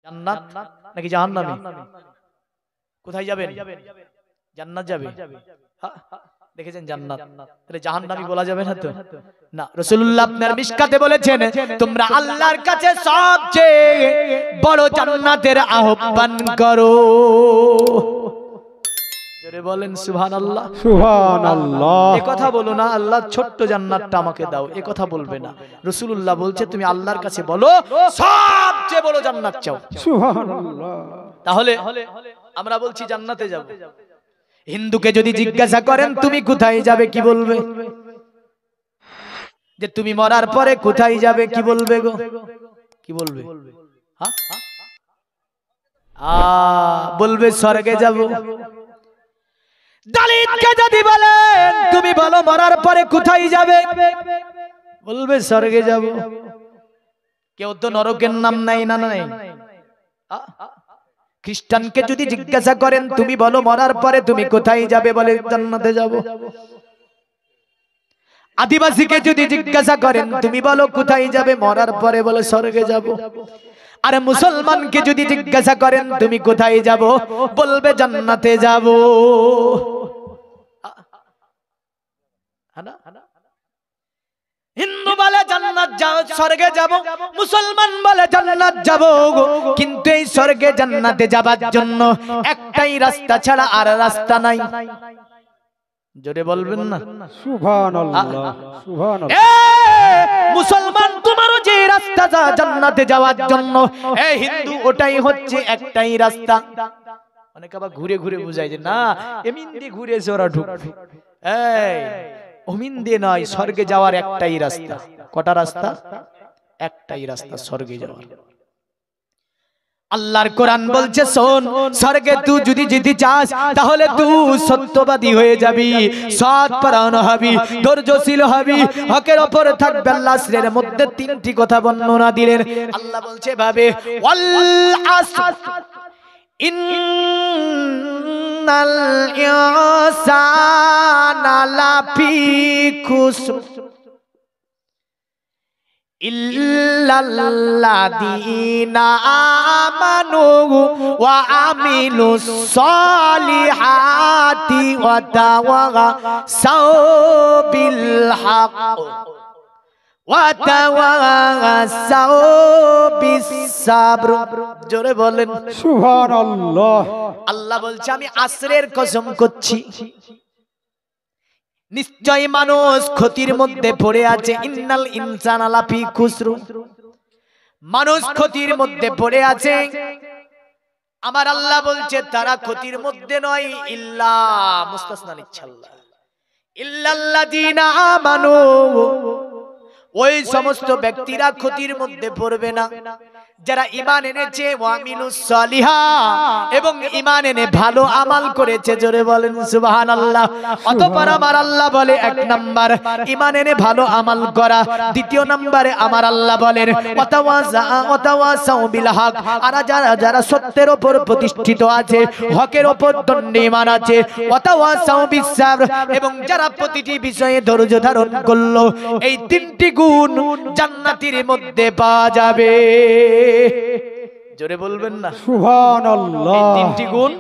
জান্নাত নাকি জাহান্নামে? কোথায় যাবেন? জান্নাত যাবে। দেখেছেন জান্নাত, তাহলে জাহান্নামী বলা যাবে না তো? না, রাসূলুল্লাহ আপনার মিশকাতে বলেছেন তোমরা আল্লাহর কাছে সবচেয়ে বড় জান্নাতের আহ্বান করো। জোরে বলেন সুবহানাল্লাহ। সুবহানাল্লাহ। এই কথা বলো না আল্লাহ ছোট্ট জান্নাতটা আমাকে দাও, এই কথা বলবে না। রাসূলুল্লাহ বলছে তুমি আল্লাহর কাছে বলো সবচেয়ে বড় জান্নাত চাও। সুবহানাল্লাহ। তাহলে আমরা বলছি জান্নাতে যাব। হিন্দুকে যদি জিজ্ঞাসা করেন তুমি কোথায় যাবে, কি বলবে? যে তুমি মরার পরে কোথায় যাবে, কি বলবে গো? কি বলবে? বলবে স্বর্গে যাব। দলিতকে যদি বলেন তুমি বলো মরার পরে কোথায় যাবে, বলবে স্বর্গে যাব। কেউ তো নরকের নাম নাই, না নাই। খ্রিস্টানকে যদি জিজ্ঞাসা করেন তুমি বলো মরার পরে তুমি কোথায় যাবে, বলে জান্নাতে যাব। আদিবাসীকে যদি জিজ্ঞাসা করেন তুমি বলো কোথায় যাবে মরার পরে, বলে স্বর্গে যাব। আর মুসলমানকে যদি জিজ্ঞাসা করেন তুমি কোথায় যাব, বলবে জান্নাতে যাব। হিন্দু বলে জান্নাত যাও, স্বর্গে যাব। মুসলমান বলে জান্নাত যাব। কিন্তু এই স্বর্গে জান্নাতে যাবার জন্য একটাই রাস্তা ছাড়া আর রাস্তা নাই। জোরে বলবেন না সুবহানাল্লাহ। সুবহানাল্লাহ। মুসলমান তোমারও যে রাস্তা জান্নাতে যাওয়ার জন্য, এই হিন্দু ওটাই হচ্ছে একটাই রাস্তা। অনেক আবার ঘুরে ঘুরে বুঝায় যে না এমিন দিয়ে ঘুরে এসে ওরা ঢুকবে। এই অমিন দিয়ে নয়, স্বর্গে যাওয়ার একটাই রাস্তা। কটা রাস্তা? একটাই রাস্তা স্বর্গে যাওয়ার। আল্লাহর কোরআন বলছে শোন, স্বর্গে তুই যদি যেতে চাস তাহলে তুই সত্যবাদী হয়ে যাবি, সৎপরায়ণ হবি, ধৈর্যশীল হবি, হকের উপর থাকবে। আল্লাহ সূরার মধ্যে তিনটি কথা বর্ণনা দিলেন। আল্লাহ বলছে ভাবে ওয়াল আসর ইন্নাল ইনসানা লাফি খুসর ইল্লাল্লাযীনা আমানু ওয়া আমিলুস সলিহাতি ওয়া তাওয়াসাউ বিল হক ওয়া তাওয়াসাউ বিস সাবর। জোরে বলেন সুবহানাল্লাহ। আল্লাহ বলছে আমি আসরের কসম করছি, নিশ্চয় মানুষ ক্ষতির মধ্যে পড়ে আছে। ইন্নাল ইনসানা লাফি খুসর, মানুষ ক্ষতির মধ্যে পড়ে আছে। আমার আল্লাহ বলছে তারা ক্ষতির মধ্যে নয়, ইল্লা মুস্তাসনা নিচ্ছাল্লাহ, ইল্লাল্লাযীনা আমানু, ওই সমস্ত ব্যক্তিরা ক্ষতির মধ্যে পড়বে না যারা ঈমান এনেছে, ওয়া আমিলুস সলিহাত, এবং ঈমান এনে ভালো আমল করেছে। জোরে বলেন সুবহানাল্লাহ। অতঃপর আমার আল্লাহ বলে এক নাম্বার ঈমান এনে ভালো আমল করা, দ্বিতীয় নম্বরে আমার আল্লাহ বলেন ওয়াতাওয়াসাউ বিল হক, আর যারা সত্যের উপর প্রতিষ্ঠিত আছে, হকের উপর দণ্ডীমান আছে, ওয়াতাওয়াসাউ বিস সাবর, এবং যারা প্রতিটি বিষয়ে ধৈর্য ধারণ করলো। এই তিনটি গুণ জান্নাতের মধ্যে পাওয়া যাবে। জোরে বলবেন না সুবহানাল্লাহ। এই তিনটি গুণ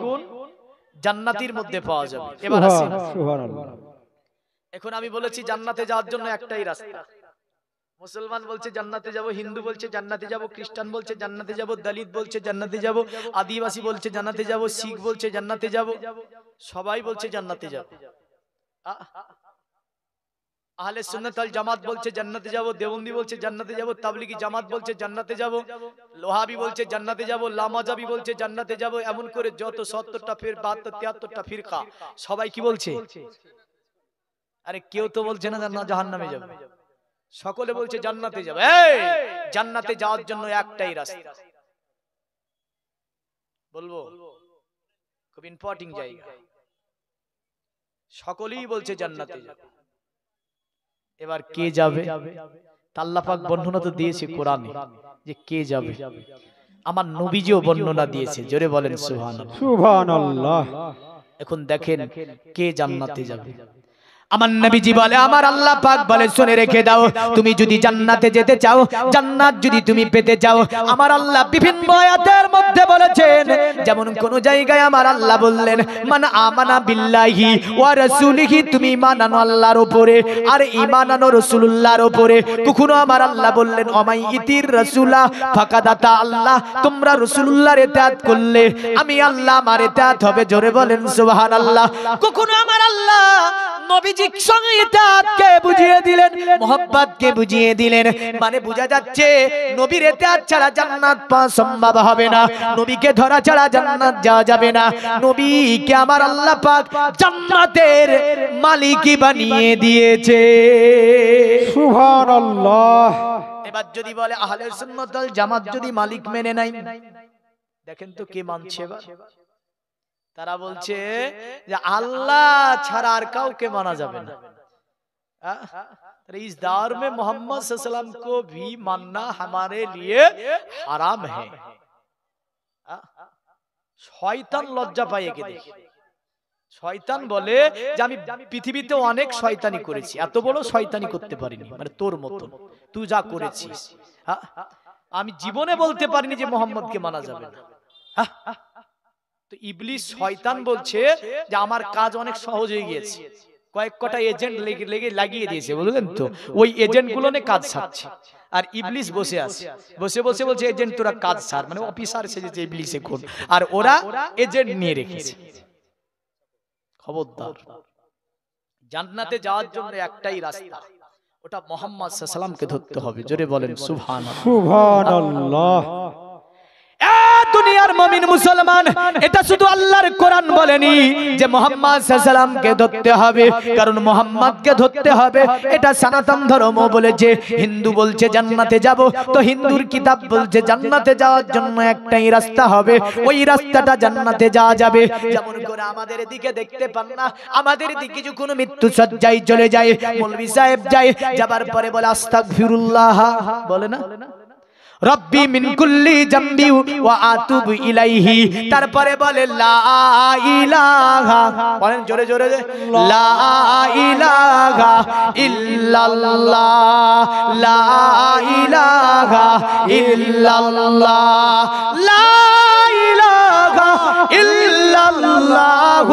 জান্নাতের মধ্যে পাওয়া যাবে। এবার আসেন, সুবহানাল্লাহ। এখন আমি বলেছি জান্নাতে যাওয়ার জন্য একটাই রাস্তা। মুসলমান বলছে জান্নাতে যাব, হিন্দু বলছে জান্নাতে যাব, খ্রিস্টান বলছে জান্নাতে যাব, দলিত বলছে জান্নাতে যাব, আদিবাসী বলছে জান্নাতে যাব, শিখ বলছে জান্নাতে যাব, সবাই বলছে জান্নাতে যাব। আহলে সুন্নাত ওয়াল জামাত বলছে জান্নাতে যাব, দেওবন্দি বলছে জান্নাতে যাব, তাবলিগি জামাত বলছে জান্নাতে যাব, লোহাবি বলছে জান্নাতে যাব, লামাজাবি বলছে জান্নাতে যাব, এমন করে যত 70টা ফির 72 73টা ফিরকা সবাই কি বলছে? আরে কেউ তো বলছে না জাহান্নামে যাবে, সকলে বলছে জান্নাতে যাবে। এই জান্নাতে যাওয়ার জন্য একটাই রাস্তা, বলবো খুব ইম্পর্টেন্ট জায়গা। সকলেই বলছে জান্নাতে যাবে। এবার কে যাবে? আল্লাহ পাক বর্ণনা তো দিয়েছে কোরআনে যে কে যাবে, আমার নবীজিও বর্ণনা দিয়েছে। জোরে বলেন সুবহানাল্লাহ। সুবহানাল্লাহ। এখন দেখেন কে জান্নাতে যাবে। আমার নবীজি বলে, আমার আল্লাহ পাক বলে শুনে রেখে দাও, তুমি যদি জান্নাতে যেতে চাও, জান্নাত যদি তুমি পেতে চাও, আমার আল্লাহ বিভিন্ন আয়াতের মধ্যে যেমন কোন জায়গায় আমার আল্লাহ বললেন মান আমানা বিল্লাহি ওয়া রাসূলিহি, তুমি ঈমান আনো আল্লাহর উপরে আর ঈমান আনো রাসূলুল্লাহর উপরে। কখনো আমার আল্লাহ বললেন অমাই ইতির রাসূলা ফাকাদাতা আল্লাহ, তোমরা রাসূলুল্লাহর ইতাআত করলে আমি আল্লাহ আমার ইতাআত হবে। জোরে বলেন সুবহানাল্লাহ। কখনো আমার আল্লাহ নবীজির সঙ্গে ইতাআতকে বুঝিয়ে দিলেন, মোহাব্বতকে বুঝিয়ে দিলেন। মানে বোঝা যাচ্ছে নবীর ইতাআত ছাড়া জান্নাত পাওয়া সম্ভব হবে না, নবীকে ধরা ছাড়া জান্নাত যাওয়া যাবে না। নবীকে আমার আল্লাহ পাক জান্নাতের মালিকই বানিয়ে দিয়েছে। সুবহানাল্লাহ। এবার যদি বলে আহলে সুন্নাত ওয়াল জামাত যদি মালিক মেনে নাই, দেখেন তো কে মানছে এবার। তারা বলছে যে আল্লাহ ছাড়া আর কাউকে মানা যাবে না। इस दौर में मोहम्मद सल्लल्लाहु अलैहि वसल्लम को भी मानना हमारे लिए हराम है। শয়তান লজ্জা পায় একে দেখে। শয়তান বলে যে আমি পৃথিবীতে অনেক শয়তানি করেছি, এত বড় শয়তানি করতে পারিনি, মানে তোর মতন তুই যা করেছিস। আমি জীবনে বলতে পারিনি যে মোহাম্মদকে মানা যাবে না। তো ইবলিস শয়তান বলছে যে আমার কাজ অনেক সহজ হয়ে গিয়েছে, কয়েক কটা এজেন্ট লাগিয়ে দিয়েছে, বুঝলেন তো, ওই এজেন্ট গুলো নিয়ে কাজ সারছে। আর ইবলিস বসে আছে, বসে বসে বলছে এজেন্ট তোরা কাজ সার, মানে অফিসার সেজেছে ইবলিস এখন, আর ওরা এজেন্ট নিয়ে রেখেছে। খবরদার, জান্নাতে যাওয়ার জন্য একটাই রাস্তা, ওটা মুহাম্মদ সাল্লাল্লাহু আলাইহি ওয়াসাল্লামকে ধরতে হবে। জোরে বলেন সুবহানাল্লাহ। সুবহানাল্লাহ। দুনিয়ার মুমিন মুসলমান, এটা শুধু আল্লাহর কোরআন বলেনি যে মুহাম্মদ সাল্লাল্লাহু আলাইহি ওয়াসাল্লামকে ধরতে হবে, কারণ মুহাম্মদকে ধরতে হবে এটা সনাতন ধর্ম বলেছে। হিন্দু বলছে জান্নাতে যাব, তো হিন্দুর কিতাব বলছে জান্নাতে যাওয়ার জন্য একটাই রাস্তা হবে, ওই রাস্তাটা জান্নাতে যাওয়া যাবে। যেমন করে আমাদের দিকে দেখতে পান না, আমাদের দিকে যখন মৃত্যু সজ্জায় চলে যায়, মৌলভী সাহেব যায়, যাবার পরে বলে আস্তাগফিরুল্লাহ, বলে না রব্বি মিন কুল্লি জামবি ওয়া আতুবু ইলাইহি, তারপরে বলে লা ইলাহা, বলেন জোরে জোরে, লা ইলাহা ইল্লাল্লাহ, লা ইলাহা ইল্লাল্লাহ, লা ইলাহা ইল্লাল্লাহ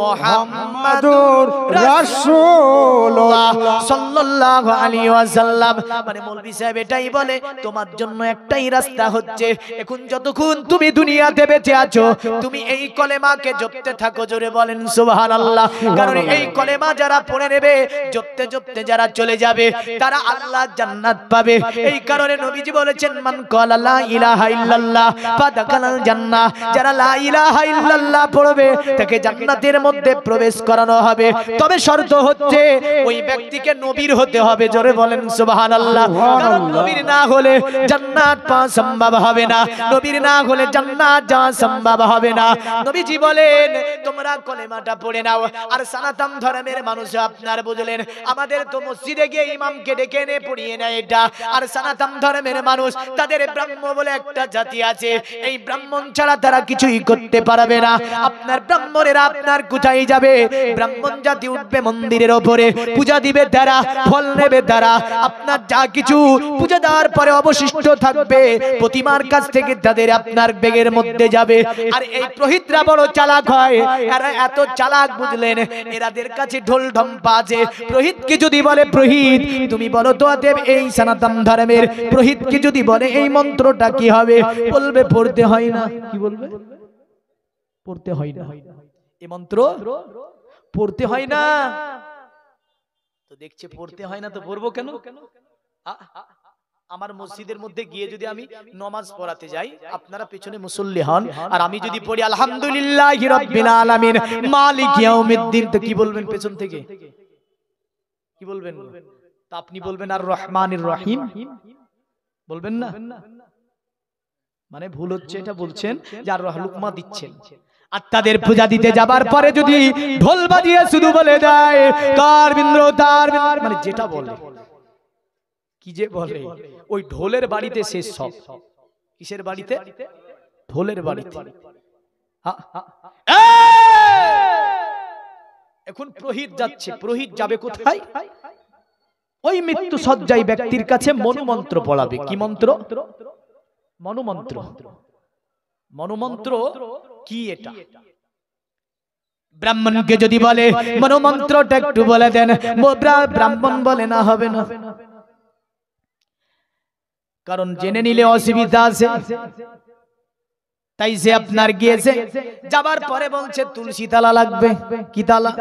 মুহাম্মাদুর রাসূলুল্লাহ সাল্লাল্লাহু আলাইহি ওয়াসাল্লাম। মানে মৌলভী সাহেব এটাই বলে তোমার জন্য একটাই রাস্তা হচ্ছে, এখন যতক্ষণ তুমি দুনিয়াতে বেঁচে আছো তুমি এই কলেমাকে জপতে থাকো। জোরে বলেন সুবহানাল্লাহ। কারণ এই কলেমা যারা পড়ে নেবে, জপতে জপতে যারা চলে যাবে তারা আল্লাহর জান্নাত পাবে। এই কারণে নবীজি বলেছেন মান ক্বালা লা ইলাহা ইল্লাল্লাহ ফাদাখালাল জান্নাহ, যারা লা ইলাহা ইল্লাল্লাহ পড়বে তাকে জান্নাতের মধ্যে প্রবেশ করানো হবে। তবে শর্ত হচ্ছে ওই ব্যক্তিকে নবীর হতে হবে। জোরে বলেন সুবহানাল্লাহ। কারণ নবীর না হলে জান্নাত পাওয়া সম্ভব হবে না, নবীর না হলে জান্নাত যাওয়া সম্ভব হবে না। নবীজি বলেন তোমরা কলেমাটা পড়ে নাও। আর সনাতন ধর্মের মানুষ আপনার বুঝলেন, আমাদের তো মসজিদে গিয়ে ইমামকে ডেকে এনে পড়িয়ে নেয় এটা। আর সনাতন ধর্মের মানুষ তাদের ব্রাহ্ম বলে একটা জাতি আছে, এই ব্রাহ্মণ ছাড়া তারা কিছুই করতে পারবে না। আপনার ব্রাহ্মণেরা আপনার কোথায় যাবে? ব্রাহ্মণ জাতি উঠবে মন্দিরের ওপরে, পূজা দিবে তারা, ফল নেবে তারা, আপনার যা কিছু পূজা দেওয়ার পরে অবশিষ্ট থাকবে প্রতিমার কাছ থেকে তাদের আপনার ব্যাগের মধ্যে যাবে। আর এই পুরোহিতরা বড় চালাক হয়, এরা এত চালাক বুঝলেন, এরাদের কাছে ঢোল ঢম্পা আছে। পুরোহিতকে যদি বলে পুরোহিত তুমি বলো তো দেব এই সনাতন ধর্মের, পুরোহিতকে যদি বলে এই মন্ত্রটা কি হবে, বলবে পড়তে হয় না। কি বলবে? পড়তে হয় না, এই মন্ত্র পড়তে হয় না। তো দেখছে পড়তে হয় না, তো পড়বো কেন? আমার মসজিদের মধ্যে গিয়ে যদি আমি নামাজ পড়াতে যাই, আপনারা পেছনে মুসল্লি হন, আর আমি যদি পড়ি আলহামদুলিল্লাহি রাব্বিল আলামিন মালিক ইয়াউমিদ্দিন, তো কি বলবেন পেছন থেকে? কি বলবেন? তা আপনি বলবেন আর রহমানির রহিম, বলবেন না? মানে ভুল হচ্ছে, এটা বলছেন যে আর লুকমা দিচ্ছেন। আর তাদের পূজা দিতে যাবার পরে যদি ঢোল বাজিয়ে শুধু বলে দেয় তার বিন্দ্র তার, মানে যেটা বলে কি যে বলে, ওই ঢোলের বাড়িতে শেষ সব। কিসের বাড়িতে? ঢোলের বাড়িতে। এখন পুরোহিত যাচ্ছে, পুরোহিত যাবে কোথায়? ওই মৃত্যু সজ্জায় ব্যক্তির কাছে মনুমন্ত্র পড়াবে। কি মন্ত্র? মনুমন্ত্র। মনোমন্ত্র কি এটা? ব্রাহ্মণকে যদি বলে মনোমন্ত্রটা একটু বলে দেন, ব্রাহ্মণ বলে না, হবে না, কারণ জেনে নিলে অসুবিধা আছে। তাই সে আপনার গিয়েছে, যাবার পরে বলছে তুলসী তালা লাগবে। কি তালা?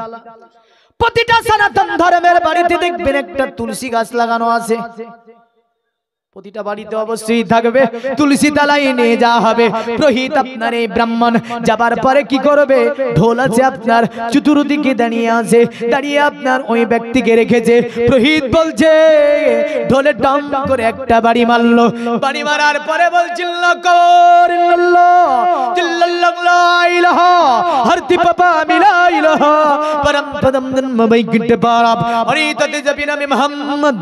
প্রতিটা সনাতন ধর্মের বাড়িতে দেখবেন একটা তুলসী গাছ লাগানো আছে, প্রতিটা বাড়িতে অবশ্যই থাকবে। তুলসী তালাই নিয়ে যাওয়া হবে। পুরোহিত আপনার এই ব্রাহ্মণ যাবার পরে কি করবে? ঢোল আছে আপনার, চতুর্দিকে দাঁড়িয়ে আছে, দাঁড়িয়ে আপনার ওই ব্যক্তিকে রেখেছে। পুরোহিত বলছে ঢোলে ডাম করে একটা বাড়ি মারলো। বাড়ি মারার পরে বলছিল হরতি পাপা মিলাইলাহ পরম পদম জন্ম বৈকুণ্ঠ পারাব হরিততে জপি নামে মুহাম্মদ।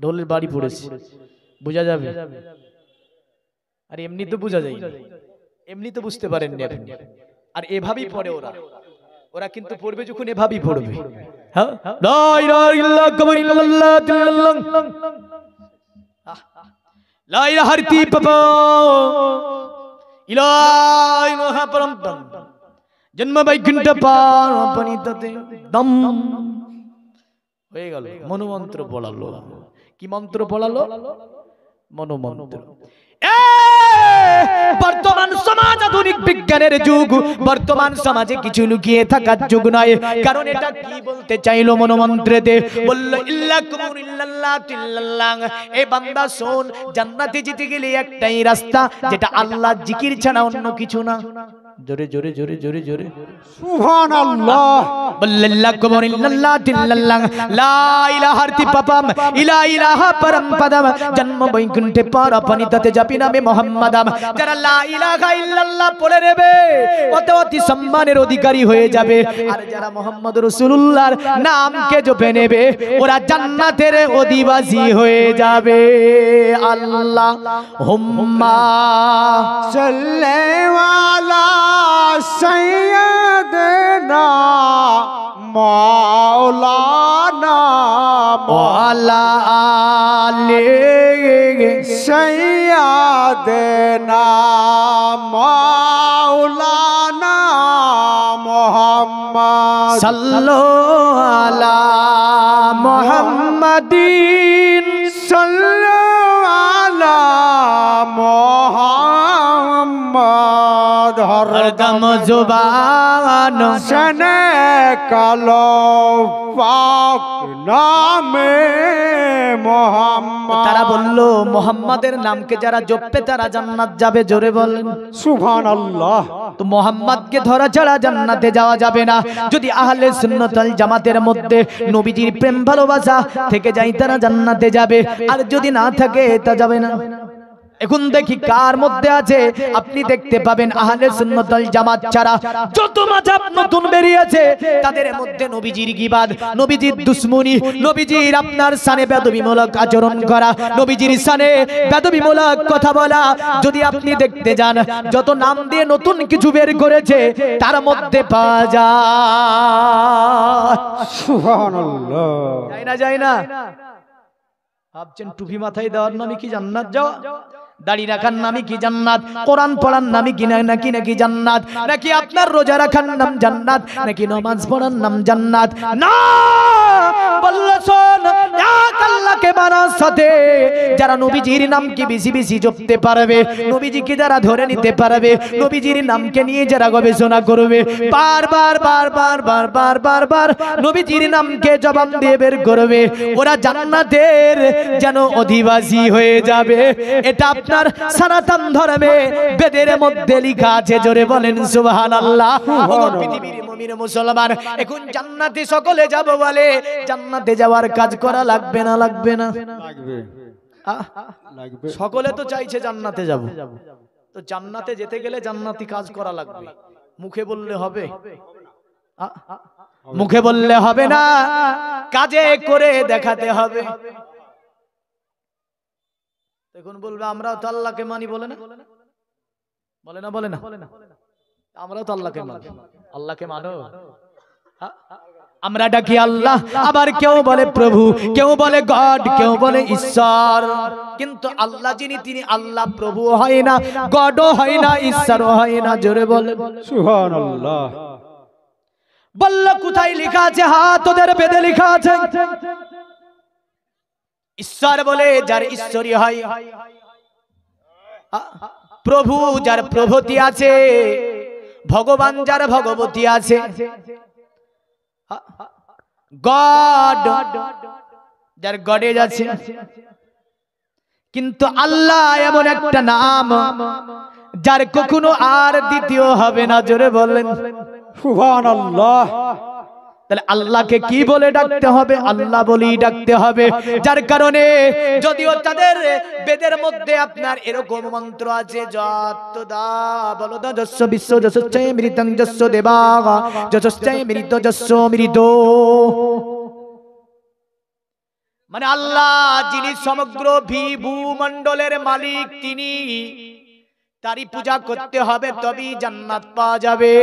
ঢোলের বাড়ি পড়েছে, বোঝা যাবে? আর এমনি তো বোঝা যায় না, এমনি তো বুঝতে পারেননি আপনি। আর এভাবেই পড়ে ওরা, ওরা কিন্তু পড়বে যখন এভাবেই পড়বে। হ্যাঁ, লা ইলাহা ইল্লাল্লাহ ইল্লাল্লাহ ইল্লাল্লাহ লা ইলাহা হরতি পাপা ইলাহি মহাপরম জন্ম বৈকুণ্ঠ পারপনিততে দম হয়ে গেল। মনোমন্ত্র পড়ালো। কি মন্ত্র পড়ালো? মনোমন্ত্র। বর্তমান সমাজ আধুনিক বিজ্ঞানের যুগ, বর্তমান সমাজে কিছু লুকিয়ে থাকার যুগ নয়। কারণ এটা কি বলতে চাইলো মনোমন্ত্রেতে? বলল ইল্লাকুম ইল্লাল্লাহ ইল্লাল্লাহ। এই বান্দা শোন, জান্নাতে যেতে গেলে একটাই রাস্তা, যেটা আল্লাহ জিকির ছাড়া অন্য কিছু না। জোরে জোরে জোরে জোরে জোরে সুবহানাল্লাহ। বল্লাল্লাকুম ইল্লাল্লাহ ইল্লাল্লাহ লা ইলাহা ইল্লাল্লাহ ইলা ইলাহা পরম পদম জন্ম বৈকুণ্ঠে পারপনিততে জপি নামে মুহাম্মাদাম। যারা লা ইলাহা ইল্লাল্লাহ পড়ে নেবে অতি অতি সম্মানের অধিকারী হয়ে যাবে। আর যারা মুহাম্মদ রাসূলুল্লাহর নামকে জপে নেবে ওরা জান্নাতের অধিবাসী হয়ে যাবে। আল্লাহ হুম্মা সাল্লাল্লাহু সৈয়দনা মাওলানা ওয়ালা আলি সৈয়দনা মাওলানা মুহাম্মদ সাল্লাল্লাহু আলা মুহাম্মাদিন সাল্লাল্লাহু আলা মুহাম্মদ হরদম জুবান সনে কালো পাক নামে মুহাম্মদ। তারা বলল মুহাম্মাদের নামকে যারা জপবে তারা জান্নাত যাবে। জোরে বলেন সুবহানাল্লাহ। তো মুহাম্মাদকে ধরা ছাড়া জান্নাতে যাওয়া যাবে না। যদি আহলে সুন্নাত ওয়াল জামাতের মধ্যে নবীজির প্রেম ভালোবাসা থেকে যায় তারা জান্নাতে যাবে, আর যদি না থাকে তা যাবে না। এখন দেখি কার মধ্যে আছে। আপনি দেখতে পাবেন আহলে সুন্নাত ওয়াল জামাত ছাড়া যত মাযহাব নতুন বেরিয়েছে তাদের মধ্যে নবীজির গীবাদ, নবীজির দুশমনি, নবীজির আপনার শানে বেদবিমূলক আচরণ করা, নবীজির শানে বেদবিমূলক কথা বলা যদি আপনি দেখতে যান, যত নাম দিয়ে নতুন কিছু বের করেছে তার মধ্যে পাওয়া যায়। সুবহানাল্লাহ। যায় না, যায় না। ভাবছেন টুপি মাথায় দেওয়ার নামে কি জান্নাত যাওয়া? দাড়ি রাখার নামে কি জান্নাত? কোরআন পড়ার নামে কি নাকি জান্নাত? নাকি আপনার রোজা রাখার নাম জান্নাত? নাকি নামাজ পড়ার নাম জান্নাত? না, বললো শোন, এক আল্লাহকে মানার সাথে যারা নবীজির নামকে বেশি বেশি জপতে পারবে, নবীজিকে যারা ধরে নিতে পারবে, নবীজির নামকে নিয়ে যারা গবেষণা করবে, বারবার বারবার বারবার বারবার নবীজির নামকে জবাব দিয়ে বের করবে, ওরা জান্নাতের যেন অধিবাসী হয়ে যাবে। এটা আপনার সনাতন ধর্মে বেদের মধ্যে লেখা আছে। জোরে বলেন সুবহানাল্লাহ। পৃথিবীর মুমিন মুসলমান এখন জান্নাতে সকলে যাব বলে, জান্নাতে যাওয়ার কাজ করা লাগবে না? লাগবে না? লাগবে লাগবে। সকলে তো চাইছে জান্নাতে যাব, তো জান্নাতে যেতে গেলে জান্নাতি কাজ করা লাগবে। মুখে বললে হবে? মুখে বললে হবে না, কাজে করে দেখাতে হবে। এখন বলবে আমরাও তো আল্লাহকে মানি, বলে না? বলে না? বলে না? আমরাও তো আল্লাহকে মানি। আল্লাহকে মানো? আমরা ডাকি আল্লাহ, আবার কেউ বলে প্রভু, কেউ বলে গড, কেউ বলে ঈশ্বর। কিন্তু আল্লাহ যিনি, তিনি আল্লাহ প্রভু হয় না, গডও হয় না, ঈশ্বরও হয় না। জোরে বলে সুবহানাল্লাহ। বলল কোথায় লেখা আছে? হাত ওদের বেদে লেখা আছে। ঈশ্বর বলে যার ঈশ্বরী হয়, প্রভু যার প্রভতি আছে, ভগবান যার ভগবতী আছে, গড যার গডেজ আছে। কিন্তু আল্লাহ এমন একটা নাম যার কখনো আর দ্বিতীয় হবে না। জোরে বললেন সুবহানাল্লাহ। তাহলে আল্লাহকে কি বলে ডাকতে হবে? আল্লাহ বলেই ডাকতে হবে। যার কারণে যদিও তাদের বেদের মধ্যে আপনার এরকম মন্ত্র আছে, যত দা বলদা যস্য বিশ্ব যশশ্চয় মৃতং যস্য দেবাগা যশশ্চয় মৃত যস্য মৃত। মানে আল্লাহ যিনি সমগ্র ভূমণ্ডলের মালিক, তিনি তারই পূজা করতে হবে, তবেই জান্নাত পাওয়া যাবে।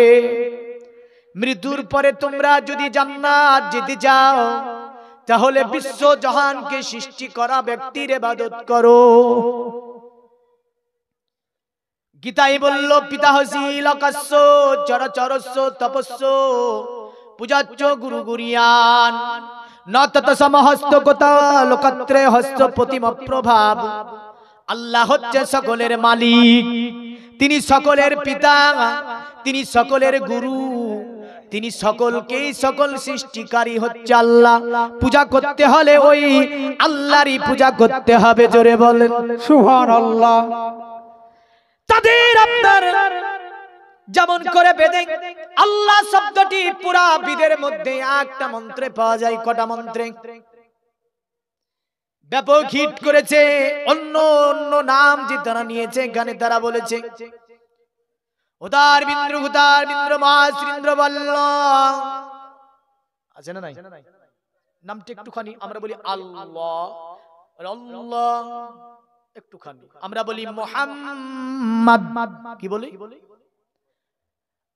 মৃত্যুর পরে তোমরা যদি জান্নাত যেতে চাও, তাহলে বিশ্ব জাহানকে সৃষ্টি করা ব্যক্তির ইবাদত করো। গীতাই বলল পিতাহসি লোকাস্য চরচরস্য তপস্য পূজাচ্য গুরু গুরিয়ান ন তত সমহস্ত কোতা লোকত্রে হস্ত প্রতিম প্রভাব। আল্লাহ হচ্ছে সকলের মালিক, তিনি সকলের পিতা, তিনি সকলের গুরু, তিনি সকলকেই সকল সৃষ্টিকারী হচ্ছে আল্লাহ। পূজা করতে হলে ওই আল্লাহরই পূজা করতে হবে। জোরে বলেন সুবহানাল্লাহ। তাদের আপনার যেমন করে বেদে আল্লাহ শব্দটি পুরা বেদের মধ্যে একটা মন্ত্রে পাওয়া যায়। কটা মন্ত্রে? ব্যাপক হিট করেছে। অন্য অন্য নাম যে তারা নিয়েছে, গানে তারা বলেছে উদার বিন্দ্র হুদার বিন্দ্র মাসৃন্দ্র বল্ল আছে না নাই? নামটা একটুখানি আমরা বলি আল্লাহ, আল্লাহ একটুখানি আমরা বলি মুহাম্মদ। কি বলি?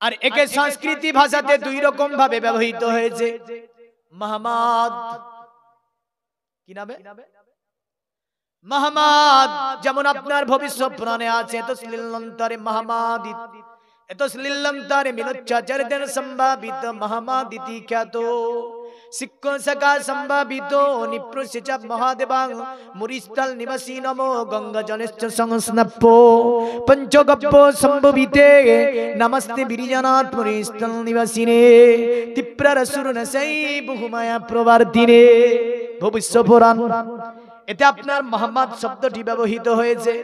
আর একে সংস্কৃতি ভাষাতে দুই রকম ভাবে ব্যবহৃত হয়েছে। মুহাম্মদ কি নামে? মুহাম্মদ যেমন আপনার ভবিষ্যৎ পুরাণে আছে, তো শ্লীলন্তরে মুহাম্মদ, এত শ্লীলন্তরে মিলচ্চাচারদের সম্ভাবিত মুহাম্মদিতি খ্যাত শিক্ষণ সকা সম্ভাবিত নিপ্রসিচ মহাদেবাং মুরিস্থল নিবাসী নমো গঙ্গা জলেশ্চ সংস্নপ্য পঞ্চগপ্প সম্ভবিতে নমস্তে বিরিজনাথ মুরিস্থল নিবাসিনে তীব্ররসুর নসৈ বহুমায়া প্রবর্তিনে। ভবিষ্য পুরাণ, এতে আপনার মুহাম্মদ শব্দটি ব্যবহৃত হয়েছে।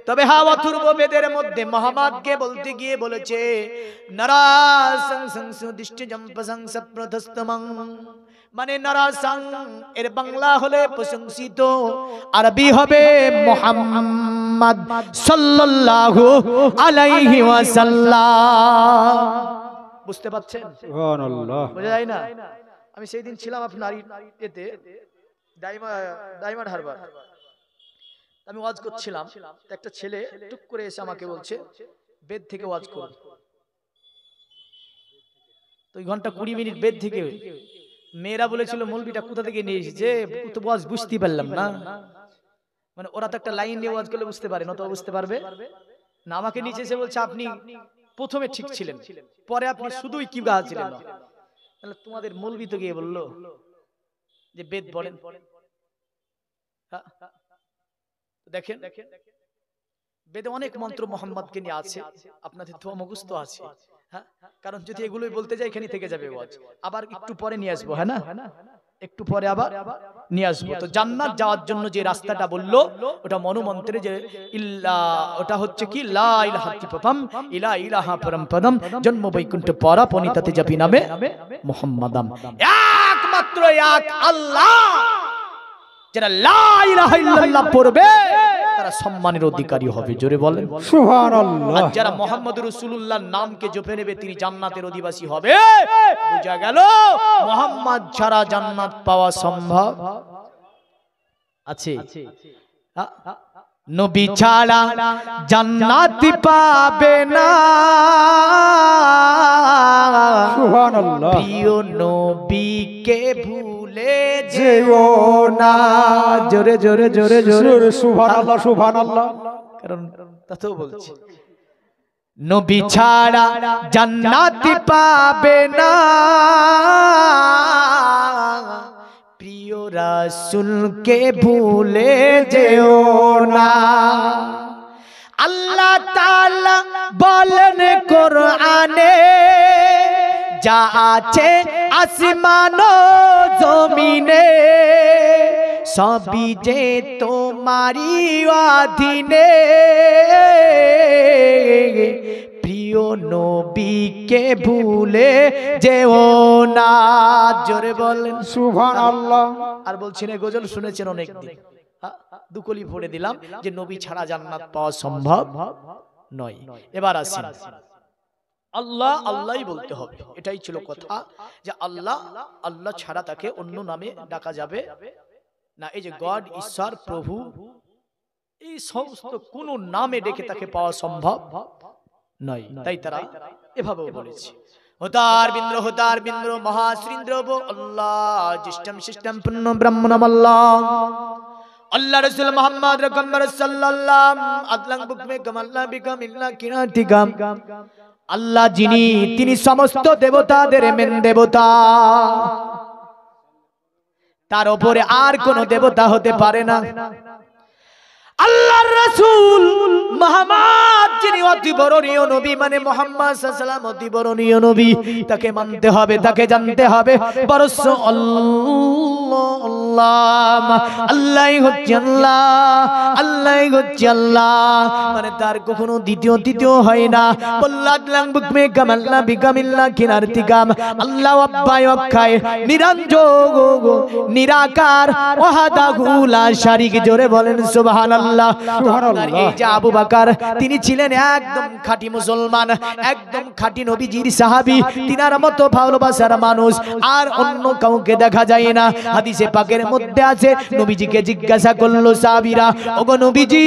তবে অথর্ব বেদের মধ্যে মুহাম্মদকে বলতে গিয়ে বলেছে নরাসং সংসুদিষ্টজম প্রশংসপ্রথস্তমং, মানে নরাসং এর বাংলা হলে প্রশংসিত, আরবি হবে মুহাম্মদ সাল্লাল্লাহু আলাইহি ওয়াসাল্লাম। বুঝতে পারছেন? সুবহানাল্লাহ। বোঝা যায় না? আমি সেই দিন ছিলাম আপনার এতে ডায়মন্ড হারবার, আমি ওয়াজ করছিলাম। একটা ছেলে টুক করে এসে আমাকে বলছে বেদ থেকে ওয়াজ করুন। তো 2 ঘন্টা 20 মিনিট বেদ থেকে। মেয়েরা বলেছিল মৌলবিটা কোথা থেকে নিয়ে এসেছে, তো ওয়াজ বুঝতে পারলাম না। মানে ওরা তো একটা লাইন নিয়ে ওয়াজ করলে বুঝতে পারে না, তো বুঝতে পারবে না। আমাকে নিচে এসে বলছে আপনি প্রথমে ঠিক ছিলেন, পরে আপনি শুধুই কি গাছিলেন। তাহলে তোমাদের মৌলবি তো গিয়ে বললো যে বেদ পড়েন। দেখেন বেদে অনেক মন্ত্র মোহাম্মদকে নিয়ে আছে, আপনাদের তো মুখস্থ আছে। হ্যাঁ, কারণ যদি এগুলোই বলতে যাই এখানে থেকে যাবে ওয়াজ। আবার একটু পরে নিয়ে আসবো, হ্যাঁ না, একটু পরে আবার নিয়ে আসবো। তো জান্নাত যাওয়ার জন্য যে রাস্তাটা বললো ওটা মনুমন্ত্রে, যে ইল্লা ওটা হচ্ছে কি লা ইলাহা প্রথম ইলা ইলাহা পরম পদম জন্ম বৈকুণ্ঠ পরা পনিতাতে জাপি নামে মুহাম্মাদাম। একমাত্র এক আল্লাহ, যারা লা ইলাহা ইল্লাল্লাহ পড়বে তারা সম্মানের অধিকারী হবে। জোরে বলেন সুবহানাল্লাহ। আর যারা মুহাম্মদ রাসূলুল্লাহর নামকে জপে নেবে তিনি জান্নাতের অধিবাসী হবে। বুঝা গেল? মুহাম্মদ ছাড়া জান্নাত পাওয়া সম্ভব আছে? নবী ছাড়া জান্নাত পাবে না। সুবহানাল্লাহ। প্রিয় নবী নবীকে ভুলে যেও না। জোরে জোরে জোরে জোরে সুবহানাল্লাহ সুবহানাল্লাহ। কারণ তাতেও বলছি নবী ছাড়া জান্নাত পাবে না, প্রিয় রাসূলকে ভুলে যেও না। আল্লাহ তাআলা বলেন কোরআনে, যা আছে আসমান ও জমিনে সবই যে তোমারই অধীনে, প্রিয় নবীকে ভুলে যেও না। জোরে বলেন সুবহানাল্লাহ। আর বলছি না, গজল শুনেছেন অনেকদিন, দুকলি ভরে দিলাম যে নবী ছাড়া জান্নাত পাওয়া সম্ভব নয়। এবার আসেন, আল্লাহ আল্লাহই বলতে হবে, এটাই ছিল কথা, যে আল্লাহ আল্লাহ ছাড়া তাকে অন্য নামে ডাকা যাবে না। এই যে গড, ঈশ্বর, প্রভু, এই সমস্ত কোন নামে ডেকে তাকে পাওয়া সম্ভব নয়। তাই তারা এভাবেও বলেছে, হোতার বিন্দ্র মহাশ্রীন্দ্র আল্লাহ জিষ্টম সিস্টেম পূর্ণ ব্রাহ্মণম আল্লাহ আল্লাহ রাসূল মুহাম্মদ রকম্বর সাল্লাল্লাহু আদলাং বুকমে কামাল্লা বিকাম ইল্লা কিনাতিকাম। আল্লাহ যিনি, তিনি সমস্ত দেবতাদের মেন দেবতা, তার উপরে আর কোন দেবতা হতে পারে না। আল্লাহর রাসূল মুহাম্মদ যিনি অতি বরণীয় নবী, মানে মুহাম্মদ সাল্লাল্লাহু আলাইহি ওয়াসাল্লাম অতি বরণীয় নবী, তাকে মানতে হবে, তাকে জানতে হবে। বরস আল্লাহ আল্লাহই হচ্ছে আল্লাহ, আল্লাহই হচ্ছে আল্লাহ, মানে তার কখনো দ্বিতীয় তৃতীয় হয় না। বল্লাদলাং বুকমে কামাল্লা বিকামিল্লা কিনারতিকাম। আল্লাহ আব্বায় অক্ষয় নিরঞ্জোগ নিরাকার ওয়াহদাহু লা শারীক। জোরে বলেন সুবহানাল্লাহ। এই যে আবু বকর, তিনি ছিলেন একদম খাঁটি মুসলমান, একদম খাঁটি নবীজির সাহাবী, তিনার মতো ভালোবাসার মানুষ আর অন্য কাউকে দেখা যায় না। হাদিসে পাকের মধ্যে আছে, নবীজিকে জিজ্ঞাসা করলো সাহাবীরা, ওগো নবীজি,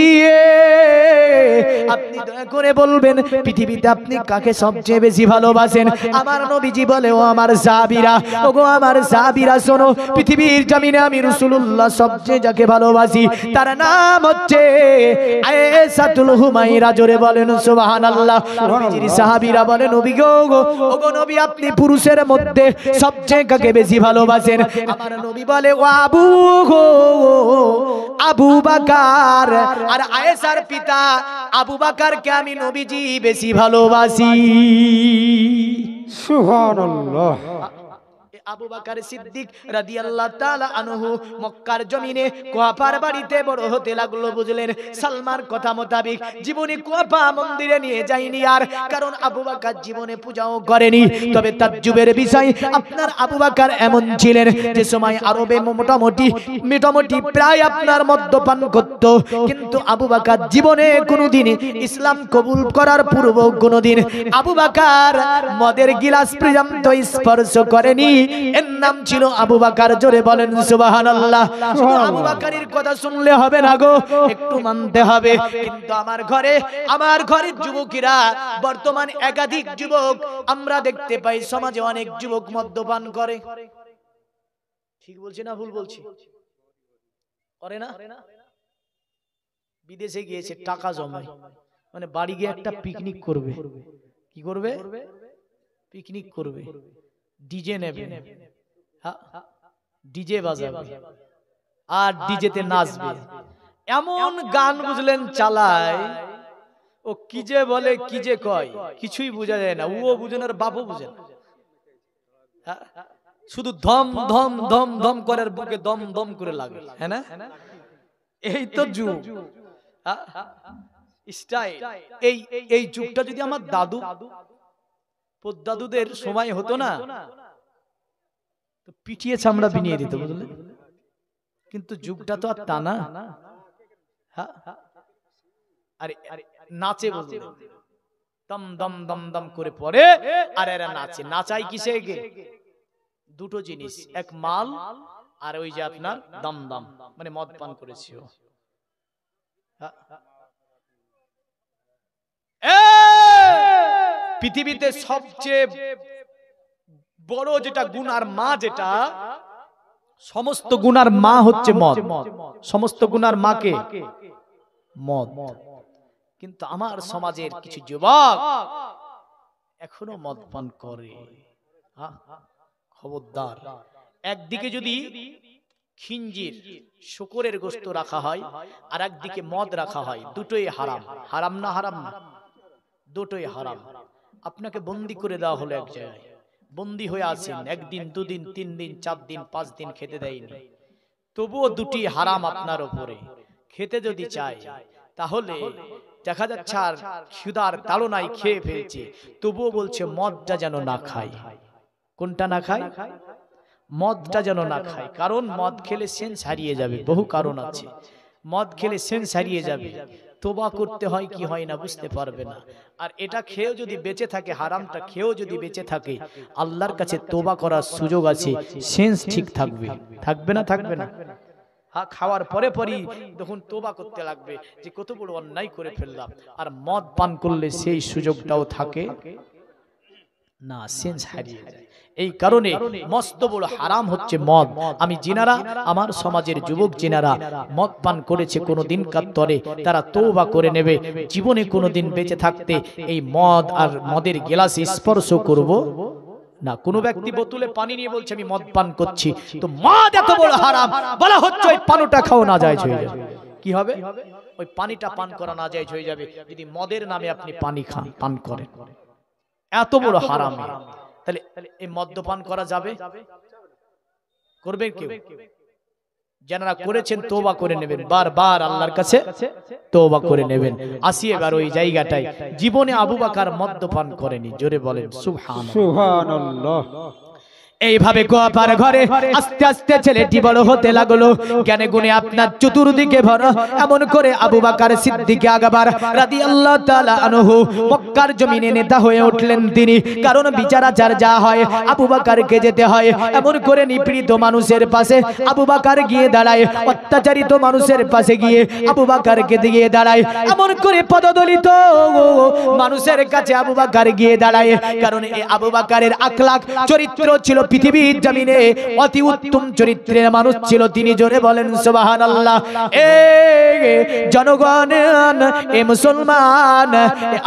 আপনি দয়া করে বলবেন পৃথিবীতে আপনি কাকে সবচেয়ে বেশি ভালোবাসেন? আমার নবীজি বলে, ও আমার সাহাবীরা, ওগো আমার সাহাবীরা শোনো, পৃথিবীর জমিনে আমি রাসূলুল্লাহ সবচেয়ে যাকে ভালোবাসি তার নাম হচ্ছে আয়েশাতুল হুমায়রা। জোরে বলেন সুবহানাল্লাহ। নবীজির সাহাবীরা বলে, নবী গো, ওগো নবী, আপনি পুরুষের মধ্যে সবচেয়ে কাকে বেশি ভালোবাসেন? আমার নবী বলে, ও আবু বকর। আর আয়েশার পিতা আবু বকরকে আমি নবীজি বেশি ভালোবাসি। সুবহানাল্লাহ। আবু বকর সিদ্দিক রাদিয়াল্লাহু তাআলা আনহু মক্কার জমিনে কুয়াফার বাড়িতে বড় হতে লাগলো, বুঝলেন? সালমান কথা মোতাবেক জীবনে কুয়াফা মন্দিরে নিয়ে যায়নি, আর কারণ আবু বকর জীবনে পূজাও করেনি। তবে তাজ্জুবের বিষয়, আপনার আবু বকর এমন ছিলেন যে সময় আরবে মোটামুটি প্রায় আপনার মদ্যপান করত, কিন্তু আবু বকর জীবনে কোনোদিন ইসলাম কবুল করার পূর্ব কোনোদিন আবু বকর মদের গিলাস পর্যন্ত স্পর্শ করেনি। এর নাম ছিল আবু বকর। জোরে বলেন সুবহানাল্লাহ। আবু বকরের কথা শুনলে হবে না গো, একটু মানতে হবে। কিন্তু আমার ঘরের যুবকেরা, বর্তমান একাধিক যুবক আমরা দেখতে পাই, সমাজে অনেক যুবক মদ্যপান করে। ঠিক বলছি না ভুল বলছি? করে না? বিদেশে গিয়েছে টাকা জমায়, মানে বাড়ি গিয়ে একটা পিকনিক করবে। কি করবে? পিকনিক করবে, ডিজে নেবে, ডিজে বাজাবে আর ডিজেতে নাচবে। এমন গান বুঝলেন চালায়, ও কি যে বলে কি যে কয় কিছুই বোঝা যায় না। ও বুঝে না, বাপও বুঝে না। শুধু ধম ধম ধম ধম করে, বুকে দম দম করে লাগে, হ্যাঁ না? এই তো যুগ, স্টাইল। এই যুগটা যদি আমার দাদু দাদুদের সময় হতো না, তো পিটিয়ে চামড়া বিনিয়ে দিত, বুঝলেন? কিন্তু যুগটা তো আর তা না। আরে নাচে, বুঝলেন? দম দম দম দম করে পড়ে আর এরা নাচে। নাচাই কিসে গে? দুটো জিনিস, এক মাল আর ওই যে আপনার দম দম, মানে মদ পান করেছি। পৃথিবীতে সবচেয়ে বড় যেটা গুনার মা, যেটা সমস্ত গুনার মা হচ্ছে মদ। সমস্ত গুনার মাকে মদ। কিন্তু আমার সমাজের কিছু যুবক এখনো মদ পান করে। খবরদার, একদিকে যদি খিঞ্জির শুকরের গোশত রাখা হয় আর একদিকে মদ রাখা হয়, দুটোই হারাম। হারাম না? হারাম না? দুটোই হারাম। আপনাকে বন্দি করে দেওয়া হলো এক জায়গায়, বন্দি হয়ে আছেন, একদিন, দুদিন, 3 দিন, 4 দিন, 5 দিন খেতে দেয়নি, তবুও দুটি হারাম আপনার উপরে। খেতে যদি চায় তাহলে দেখা যাচ্ছে আর ক্ষুধার তাড়নায় খেয়ে ফেলছে, তবুও বলছে মদটা যেন না খায়। কোনটা না খায়? মদটা যেন না খায়। কারণ মদ খেলে সেন্স হারিয়ে যাবে, বহু কারণ আছে। মদ খেলে সেন্স হারিয়ে যাবে, তোবা করতে হয় কি হয় না বুঝতে পারবে না। আর এটা খেয়েও যদি বেঁচে থাকে, হারামটা খেয়েও যদি বেঁচে থাকে, আল্লাহর কাছে তোবা করার সুযোগ আছে, সেন্স ঠিক থাকবে। থাকবে না? থাকবে না? খাওয়ার পরে পরই তখন তোবা করতে লাগবে যে কত বড় অন্যায় করে ফেললাম। আর মদ পান করলে সেই সুযোগটাও থাকে না, সেন্স হারিয়ে যায়। এই কারণে মস্ত বড় হারাম হচ্ছে মদ। আমি যিনারা, আমার সমাজের যুবক যিনারা মদ পান করেছে কোনোদিন কার তরে, তারা তওবা করে নেবে। জীবনে কোনোদিন বেঁচে থাকতে এই মদ আর মদের গ্লাসে স্পর্শ করব না। কোন ব্যক্তি বোতলে পানি নিয়ে বলছে আমি মদ পান করছি, তো মদ এত বড় হারাম, বলা হচ্ছে ওই পানিটা খাওয়া নাজায়েজ হয়ে যাবে। কি হবে? ওই পানিটা পান করা নাজায়েজ হয়ে যাবে যদি মদের নামে আপনি পানি খান, পান করেন। এত বড় হারাম। তাহলে এই মদ্যপান করা যাবে? করবেন কেউ? যারা করেছেন তওবা করে নেবেন, বারবার আল্লাহর কাছে তওবা করে নেবেন। আসি এবার ওই জায়গাটায়, জীবনে আবু বকর মদ্যপান করেনি। জোরে বলেন সুবহানাল্লাহ। সুবহানাল্লাহ। এইভাবে গোপার ঘরে আস্তে আস্তে ছেলেটি বড় হতে লাগলো, জ্ঞানে গুণে আপনার চতুর্দিকে ভরা। এমন করে আবু বকর সিদ্দিক আকবর রাদিয়াল্লাহু তাআলা আনহু মক্কার জমিনে নেতা হয়ে উঠলেন তিনি। কারণ বিচার আচার যা হয় আবু বকরকে যেতে হয়। এমন করে নিপীড়িত মানুষের পাশে আবু বকর গিয়ে দাঁড়ায়, অত্যাচারিত মানুষের পাশে গিয়ে আবু বকরকে দিয়ে দাঁড়ায়। এমন করে পদদলিত মানুষের কাছে আবু বকর গিয়ে দাঁড়ায়। কারণ এই আবু বকরের আখলাক চরিত্র ছিল পৃথিবীর জমিনে অতি উত্তম চরিত্রের মানুষ ছিল তিনি। জোরে বলেন সুবহানাল্লাহ। এ জনগণ, এ মুসলমান,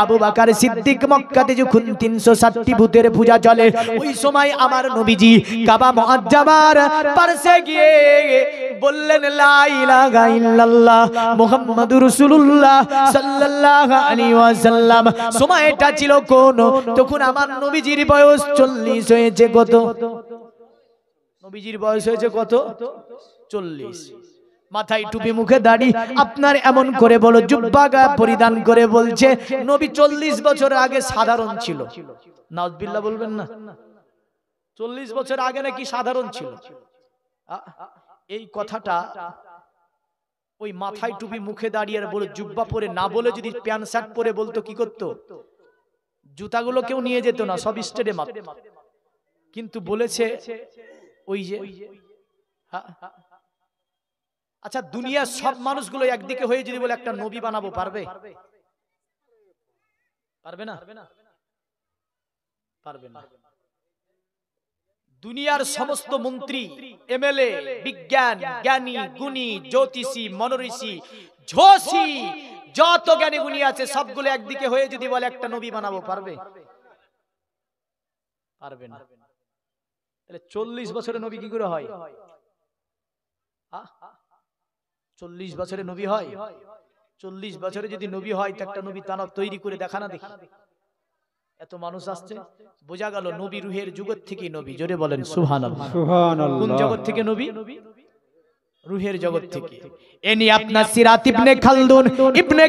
আবু বকর সিদ্দিক মক্কাতে যখন 360টি ভূতের পূজা চলে, ওই সময় আমার নবীজি কাবা মুআজ্জামার পাশে গিয়ে বললেন লা ইলাহা ইল্লাল্লাহ মুহাম্মাদুর রাসূলুল্লাহ সাল্লাল্লাহু আলাইহি ওয়াসাল্লাম। সময়টা ছিল কোন? তখন আমার নবীজির বয়স 40 হয়েছে। কত? নবীজির বয়স হয়েছে কত? 40। মাথায় টুপি, মুখে দাড়ি। আপনার এমন করে বলো জুব্বা পরিধান করে বলছে নবী 40 বছর আগে সাধারণ ছিল। নাউজুবিল্লাহ বলবেন না? 40 বছর আগে নাকি সাধারণ ছিল। এই কথাটা ওই মাথায় টুপি, মুখে দাঁড়িয়ে বলে জুব্বা পরে না বলে যদি প্যান্ট শার্ট পরে বলতো কি করতো? জুতাগুলো কেউ নিয়ে যেত না, সব স্টেডে মারত। কিন্তু বলেছে ওই যে আচ্ছা, দুনিয়ার সব মানুষগুলো একদিকে হয়ে যদি বলে একটা নবী বানাবো, পারবে? পারবে না? পারবে না। দুনিয়ার সমস্ত মন্ত্রী, এমএলএ, বিজ্ঞান, জ্ঞানী, গুণী, জ্যোতিষী, মনোঋষি, ঝোষী, যত জ্ঞানী গুণী আছে সবগুলো একদিকে হয়ে যদি বলে একটা নবী বানাবো, পারবে? পারবে না। তাহলে 40 বছরের নবী কি করে হয়? 40 বছরে নবী হয়? 40 বছরে যদি নবী হয় তো একটা নবী তানব তৈরি করে দেখা না দেখি। এত মানুষ আসছে, বোঝা গেল নবী রুহের জগৎ থেকে নবী। জোরে বলেন সুবহানাল্লাহ। সুবহানাল্লাহ। কোন জগৎ থেকে নবী? রুহের জগৎ থেকে। এনি আপনার সিরাত ইবনে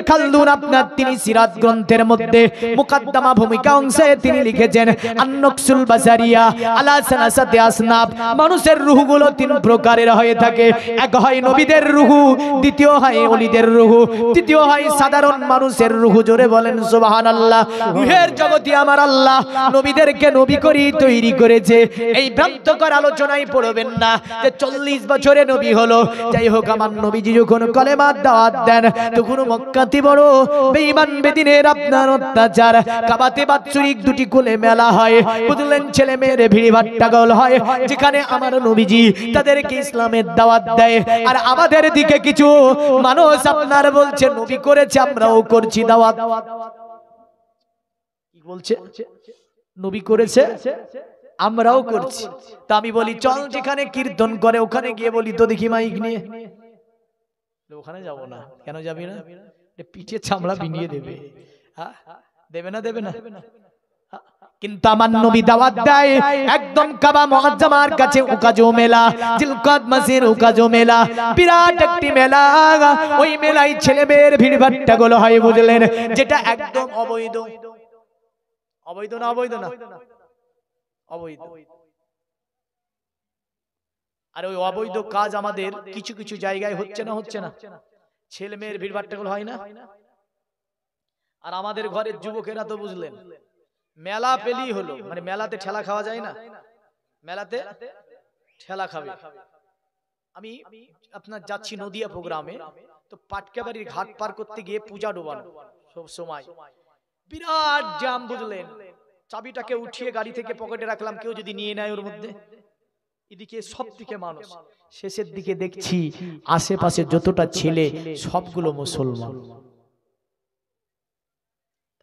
খালদুন আপনার তিনি সিরাত গ্রন্থের মধ্যে মুকদ্দমা ভূমিকা অংশে তিনি লিখেছেন আন-নাকসুল বাসারিয়া আলা সালাসাতি আসনাফ। মানুষের রূহগুলো 3 প্রকারের হয়ে থাকে। এক হয় নবীদের রূহ, দ্বিতীয় হয় ওলিদের রূহ, তৃতীয় হয় সাধারণ মানুষের রূহ। জোরে বলেন সুবহানাল্লাহ। রূহের জগতে আমার আল্লাহ নবীদেরকে নবী করেই তৈরি করেছে। এই ভ্রান্তকর আলোচনায় পড়বেন না যে 40 বছরে নবী হলো, যাই হোক আমার নবীজি যখন কলেমার দাওয়াত দেন তখন মক্কাতে বড় বেঈমান বেদিনের আপনার অত্যাচার, কাবাতে বাৎসরিক দুটি কোলে মেলা হয়, বুঝলেন, ছেলে মেয়ের ভিড় ভাট্টাগোল হয়, যেখানে আমার নবীজি তাদেরকে ইসলামের দাওয়াত দেয়। আর আমাদের দিকে কিছু মানুষ আপনার বলছে নবী করেছে আমরাও করছি দাওয়াত। কি বলছে? নবী করেছে আমরাও করছি। তা আমি বলি চল যেখানে কীর্তন করে ওখানে গিয়ে বলি তো দেখি মাইক নিয়ে। ওখানে যাব না। কেন যাবি না? পিঠে চামড়া বিনিয়ে দেবে। দেবে না? দেবে না? কিন্তু আমার নবী দাওয়াত দেয় একদম কাবা মুআজ্জামার কাছে উকাজো মেলা, জিলকাদ মাসের উকাজো মেলা, বিরাট একটি মেলা। ওই মেলায় ছেলে মেয়ের ভিড় ভাট্টাগোল হয়, বুঝলেন, যেটা একদম অবৈধ। অবৈধ না? অবৈধ না? অবৈধ। আর ওই অবৈধ কাজ আমাদের কিছু কিছু জায়গায় হচ্ছে না? হচ্ছে না? ছেলে মেয়ের ভিড় ভাট্টাগোল হয় না? আর আমাদের ঘরের যুবকেরা তো বুঝলেন মেলা পেলি হলো, মানে মেলাতে ঠেলা খাওয়া যায় না? মেলাতে ঠেলা খাবে। আমি আপনার যাচ্ছি নদিয়া প্রোগ্রামে, তো পাটকাবাড়ির ঘাট পার করতে গিয়ে পূজা ডোবানো সব সময় বিরাট জ্যাম, বুঝলেন। চাবিটাকে উঠিয়ে গাড়ি থেকে পকেটে রাখলাম, কেউ যদি নিয়ে নেয় ওর মধ্যে। এদিকে সব দিকে মানুষ, শেষের দিকে দেখছি আশেপাশে যতটা ছেলে সবগুলো মুসলমান।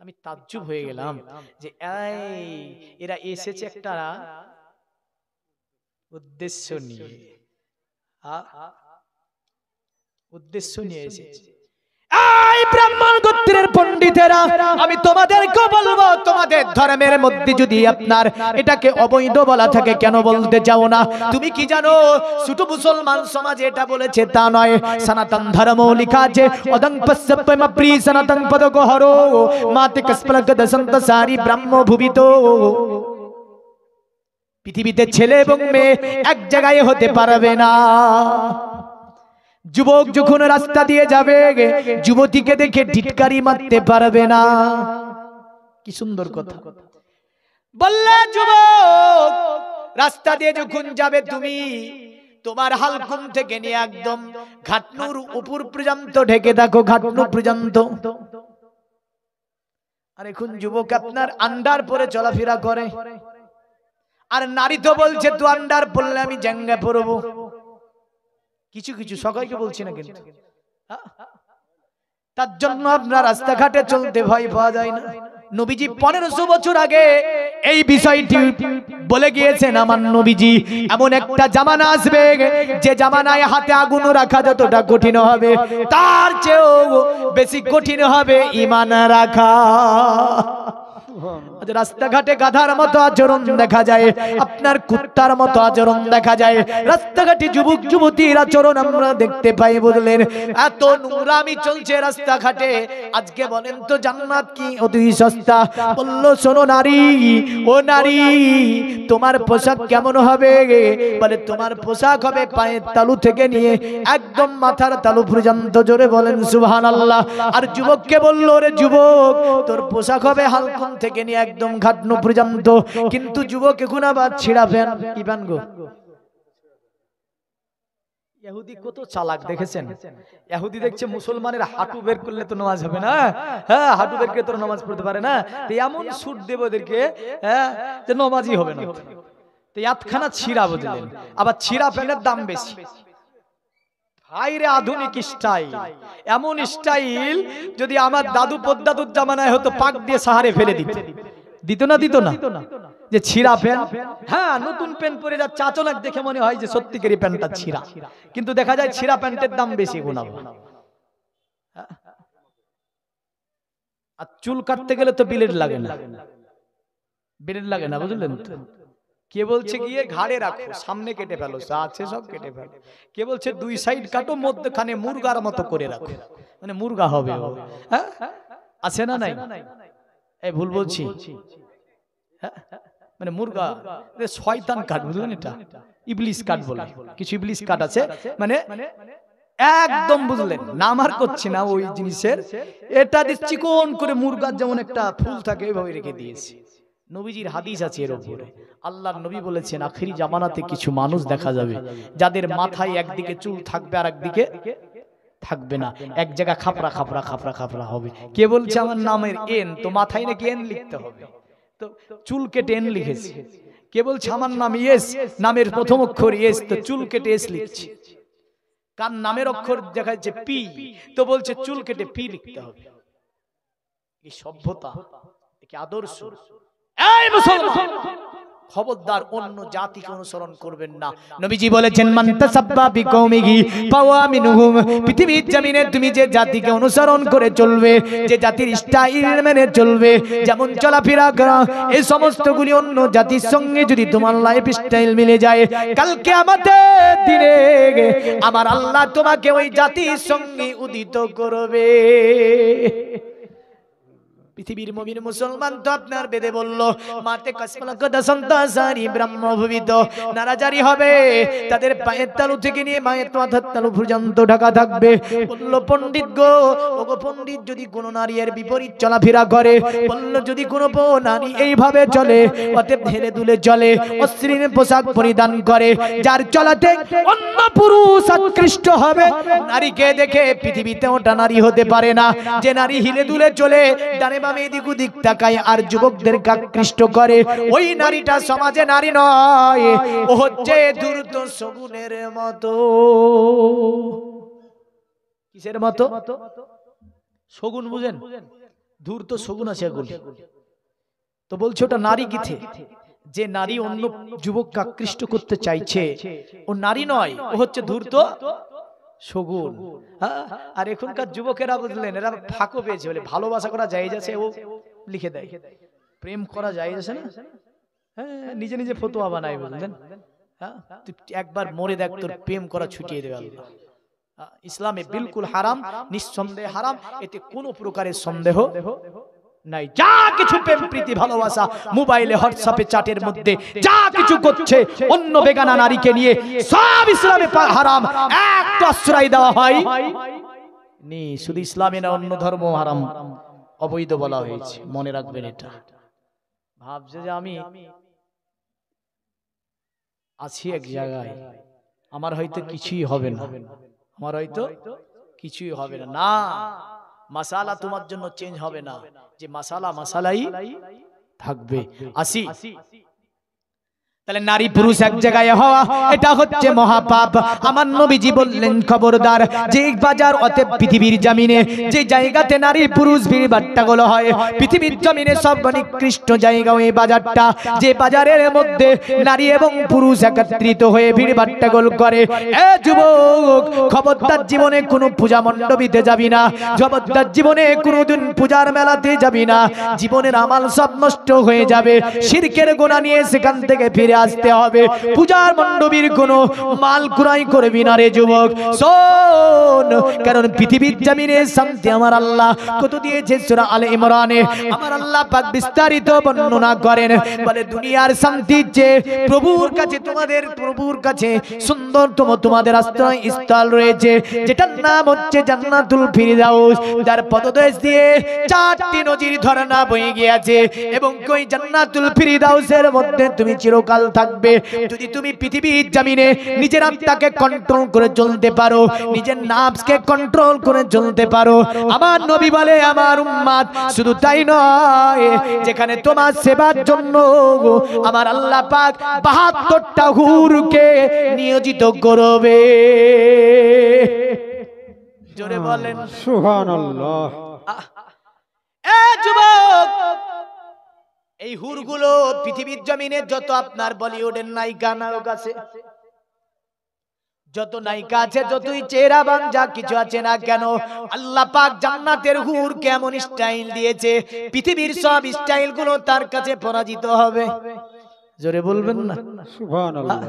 আমি তাজ্জুব হয়ে গেলাম যে এরা এসেছে একটা উদ্দেশ্য নিয়ে, উদ্দেশ্য নিয়ে এসেছে। এই ব্রাহ্মণ গোত্রের পণ্ডিতেরা, আমি তোমাদেরকে বলবো, তোমাদের ধর্মের মধ্যে যদি আপনার এটাকে অবৈধ বলা থাকে কেন বলতে চাও না? তুমি কি জানো শুধু মুসলমান সমাজে এটা বলেছে তা নয়, সনাতন ধর্ম লেখা আছে অদং পස්සপ্পম প্রি সনাতন পদগহরো মাতে কস্পলক দসন্ত সারি ব্রহ্ম ভুবিতো। পৃথিবীতে ছেলে এবং মেয়ে এক জায়গায় হতে পারবে না। যুবক যখন রাস্তা দিয়ে যাবে যুবতীকে দেখে টিটকারি মারতে পারবে না। কি সুন্দর কথা বললে। যুবক রাস্তা দিয়ে যখন যাবে তুমি তোমার হালকুম থেকে নিয়ে একদম ঘাটনুর উপর পর্যন্ত ঢেকে দেখো, ঘাটনু পর্যন্ত। আর এখন যুবক আপনার আন্ডার পরে চলাফেরা করে, আর নারী তো বলছে তুই আন্ডার পরলে আমি জাঙ্গা পরবো। কিছু কিছু, সবাইকে বলছি না কিন্তু। তার জন্য আপনার রাস্তাঘাটে চলতে ভয় পাওয়া যায় না। নবীজি 1500 বছর আগে এই বিষয়টি বলে গিয়েছেন। আমার নবীজি এমন একটা জামানা আসবে যে জামানায় হাতে আগুন রাখা যতটা কঠিন হবে তার চেয়েও বেশি কঠিন হবে ঈমান রাখা। রাস্তাঘাটে গাধার মতো আচরণ দেখা যায়, আপনার কুত্তার মতো আচরণ দেখা যায়। রাস্তাঘাটে যুবক যুবতীর আচরণ আমরা দেখতে পাই, বুঝলেন। এত নোংরামি চলছে রাস্তাঘাটে। আজকে বলেন তো জান্নাত কি অতি সস্তা? বললো শোনো নারী, ও নারী, তোমার পোশাক কেমন হবে? বলে তোমার পোশাক হবে পায়ের তালু থেকে নিয়ে একদম মাথার তালু পর্যন্ত। জোরে বলেন সুবহানাল্লাহ। আর যুবককে বললো, রে যুবক, তোর পোশাক হবে হালকুম থেকে নিয়ে একদম ঘাটনু পর্যন্ত। কিন্তু যুবক এখন আবার ছিড়া প্যান্ট। কি প্যান্ট গো? ইহুদি কত চালাক দেখেছেন? ইহুদি দেখছে মুসলমানের হাঁটু বের করলে তো নামাজ হবে না। হ্যাঁ, হাঁটু বের করে তো নামাজ পড়তে পারে না। তো এমন সুট দেব ওদেরকে, হ্যাঁ, যে নামাজই হবে না। তো এতখানা ছিড়া, বুঝলেন। আবার ছিড়া প্যান্টের দাম বেশি। ভাইরে আধুনিক স্টাইল, এমন স্টাইল যদি আমার দাদু পদ্দাদুর জামানায় হতো পাক দিয়ে সাহারে ফেলে দিত। দিত না? দিত না? যে ছিড়া প্যান্ট, হ্যাঁ, নতুন প্যান্ট পরে যা চাচনাক দেখে মনে হয় যে সত্যিকারই প্যান্টটা ছিড়া, কিন্তু দেখা যায় ছিড়া প্যান্টের দাম বেশি গুণা। আর চুল কাটতে গেলে তো ব্লেড লাগে না, ব্লেড লাগে না, বুঝলেন। কে বলছে গিয়ে ঘাড়ে রাখো, সামনে কেটে ফেলো, যা আছে সব কেটে ফেলো। কে বলছে দুই সাইড কাটো, মধ্যখানে মুরগার মতো করে রাখো, মানে মুরগা হবে। হ্যাঁ, আছে না? নাই? এই ভুল বলছি? মানে মুরগা, শয়তান কাট, বুঝলেন। এটা ইবলিস কাট বলে, কিছু ইবলিস কাট আছে, মানে একদম, বুঝলেন, নামার করছি না ওই জিনিসের। এটা চিকন করে মুরগার যেমন একটা ফুল থাকে এইভাবে রেখে দিয়েছি, নবীজির হাদিস আছে এর উপরে। আল্লাহর নবী বলেছেন আখিরি জামানাতে কিছু মানুষ দেখা যাবে যাদের মাথায় একদিকে চুল থাকবে আর একদিকে থাকবে না, এক জায়গা খাপড়া খাপড়া খাপড়া খাপড়া হবে। কে বলছে আমার নামের এন, তো মাথায় নাকি এন লিখতে হবে, তো চুল কেটে এন লিখেছে। কে বলছে আমার নাম ইয়েস, নামের প্রথম অক্ষর ইয়েস, তো চুল কেটে এস লিখছে। কার নামের অক্ষর দেখা যাচ্ছে পি, তো বলছে চুল কেটে পি লিখতে হবে। এই সভ্যতা, কি আদর্শ? এই মুসলমান, খবরদার অন্য জাতিকে অনুসরণ করবেন না। নবীজি বলেছেন মান তাসাব্বা বিকৌমিহি ফাওয়া মিনহুম। পৃথিবীর জমিনে তুমি যে জাতিকে অনুসরণ করে চলবে, যে জাতির স্টাইল মেনে চলবে, যেমন চলাফেরা করা, এই সমস্তগুলি অন্য জাতির সঙ্গে যদি তোমার লাইফ স্টাইল মিলে যায়, কাল কিয়ামতের দিনে আমার আল্লাহ তোমাকে ওই জাতির সঙ্গে উদিত করবে। পৃথিবীর মুমিন মুসলমান তো আপনার বেদে বলল মাতে কাসমলা কদা সন্তাসারি ব্রহ্মভূমিত নারাজারি হবে, তাদের পায়ের তালু থেকে নিয়ে মায়ের মাথার তালু পর্যন্ত ঢাকা থাকবে। বলল পণ্ডিত গো, ওগো পণ্ডিত, যদি কোন নারী এর বিপরীত চলাফেরা করে, বলল যদি কোন নারী এইভাবে চলে, অতএব ঢেলে দুলে চলে, অশ্লীল পোশাক পরিধান করে, যার চলাতে অন্য পুরুষ আকৃষ্ট হবে, নারীকে দেখে পৃথিবীতে ওটা নারী হতে পারে না। যে নারী হিলে দুলে চলে, ডানে বামে এদিক ওদিক তাকায় আর যুবকদেরকে আকৃষ্ট করে, ওই নারীটা সমাজে নারী নয়, ও হচ্ছে ধূর্ত শগুনের মতো। কিসের মতো? শগুন বুঝেন? ধূর্ত শগুন আছে এগুলি। তো বলছে ওটা নারী কিথে? যে নারী অন্য যুবককে আকৃষ্ট করতে চাইছে, ও নারী নয়, ও হচ্ছে ধূর্ত শগুন। আর এখনকার যুবকেরা বুঝলেন, এরা ফাঁকও পেয়েছে, বলে ভালোবাসা করা যায় যাচ্ছে, ও লিখে দেয় প্রেম করা যায় যাচ্ছে না, হ্যাঁ, নিজে নিজে ফতোয়া বানায়, বুঝলেন? হ্যাঁ, তুই একবার মরে দেখ, তোর প্রেম করা ছুটিয়ে দেবে আল্লাহ। ইসলামে বিলকুল হারাম, নিঃসন্দেহে হারাম, এতে কোনো প্রকারের সন্দেহ নাই। যা কিছু প্রেম প্রীতি ভালোবাসা মোবাইলে হোয়াটসঅ্যাপে চ্যাটের মধ্যে যা কিছু করছে অন্য বেগানা নারীকে নিয়ে, সব ইসলামে হারাম। একটা আশ্রয় দেওয়া হয় নি, শুধু ইসলামে না, অন্য ধর্ম হারাম, অবৈধ বলা হয়েছে, মনে রাখবেন এটা। ভাবছে যে আমি আছি এক জায়গায়, আমার হয়তো কিছুই হবে না, আমার হয়তো কিছুই হবে না। না, মাসালা তোমার জন্য চেঞ্জ হবে না, যে মাসালা মাসালাই থাকবে। আসি, তাহলে নারী পুরুষ এক জায়গায় হওয়া এটা হচ্ছে মহাপাপ। আমার নবীজি বললেন খবরদার, যে বাজার অতএব পৃথিবীর জমিনে যে জায়গাতে নারী পুরুষ ভিড় বাট্টাগুলো হয়, পৃথিবীর জমিনে সব নিকৃষ্ট জায়গা ওই বাজারটা। যে বাজারের মধ্যে নারী এবং পুরুষ একত্রিত হয়ে ভিড় বাট্টাগুলো করে, এ যুবক খবরদার জীবনে কোনো পূজা মণ্ডপীতে যাবি না, খবরদার জীবনে কোনোদিন পূজার মেলাতে যাবি না, জীবনের আমাল সব নষ্ট হয়ে যাবে। শিরকের গোনা নিয়ে সেখান থেকে ফিরে আসতে হবে। পূজার মণ্ডপীর কোনো মাল ক্রয় করবি না রে যুবক, শোন, কারণ পৃথিবীর জমিনে শান্তি আমার আল্লাহ কত দিয়েছে। সূরা আলে ইমরানে আমার আল্লাহ পাক বিস্তারিত বর্ণনা করেন, বলে দুনিয়ার শান্তির চেয়ে প্রভুর কাছে, তোমাদের প্রভুর কাছে সুন্দরতম তোমাদের আশ্রয় স্থল রয়েছে, যেটার নাম হচ্ছে জান্নাতুল ফিরদাউস, যার পদদেশ দিয়ে 4টি নদীর ঝর্ণা বয়ে গিয়েছে, এবং ওই জান্নাতুল ফিরদাউসের মধ্যে তুমি চিরকাল থাকবে। যদি তুমি পৃথিবীর জমিনে নিজের আত্মাকে কন্ট্রোল করে চলতে পারো, নিজের নাফসকে কন্ট্রোল করে চলতে পারো, আমার নবী বলে আমার উম্মত শুধু তাই নয়, যেখানে তোমার সেবার জন্য আমার আল্লাহ পাক 72টা হুরকে নিয়োজিত করবে। জোরে বলেন সুবহানাল্লাহ। এ যুবক, এই হুরগুলো পৃথিবীর জমিনে যত আপনার বলিউডের নায়িকা নায়ক আছে, যত নায়িকা আছে, যতই চেহারাবান যা কিছু আছে না কেন, আল্লাহ পাক জান্নাতের হুর কেমন স্টাইল দিয়েছে, পৃথিবীর সব স্টাইল গুলো তার কাছে পরাজিত হবে। জোরে বলবেন না সুবহানাল্লাহ।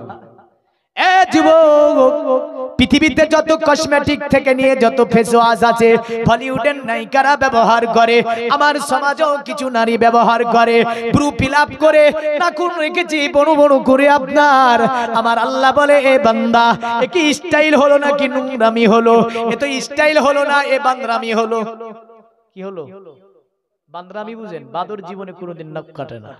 এ যুবক, পৃথিবীতে যত কসমেটিক থেকে নিয়ে যত ফেস ওয়াশ আছে বলিউডের নায়িকারা ব্যবহার করে, আমার সমাজেও কিছু নারী ব্যবহার করে, ব্রু ফিল আপ করে, নাকুন রেখেছি বড় বড় করে। আপনার আমার আল্লাহ বলে, এ বান্দা, এ কি স্টাইল হলো নাকি নোংরামি হলো? এ তো স্টাইল হলো না, এ বান্দরামি হলো। কি হলো? বান্দরামি বুঝেন? বাদর জীবনে কোনোদিন নাক কাটে না,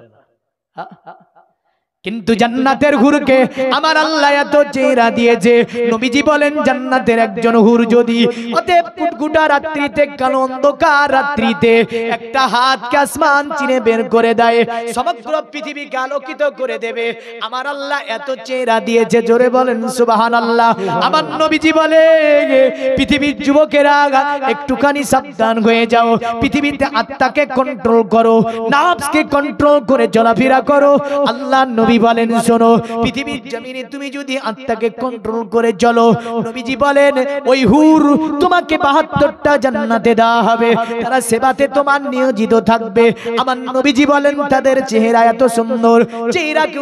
কিন্তু জান্নাতের হুরকে আমার আল্লাহ এত চেহারা দিয়েছে, নবীজি বলেন জান্নাতের একজন হুর যদি অতএব কুটকুটা রাত্রিতে, কালো অন্ধকার রাত্রিতে একটা হাতকে আসমান চিনে বের করে দেয়, সমগ্র পৃথিবীকে আলোকিত করে দেবে। আমার আল্লাহ এত চেহারা দিয়েছে, জোরে বলেন সুবহানাল্লাহ। আমার নবীজি বলে পৃথিবীর যুবকেরা একটুখানি সাবধান হয়ে যাও, পৃথিবীতে আত্মাকে কন্ট্রোল করো, নাফসকে কন্ট্রোল করে চলাফেরা করো। আল্লাহ নবী বলেন শোনো, পৃথিবীর জমিনে তুমি যদি আত্মাকে কন্ট্রোল করে চলো, নবীজি বলেন ওই হুর তোমাকে 72টা জান্নাতে দেওয়া হবে, তারা সেবাতে তোমার নিয়োজিত থাকবে। আমার নবীজি বলেন তাদের চেহারা এত সুন্দর, চেহারাকে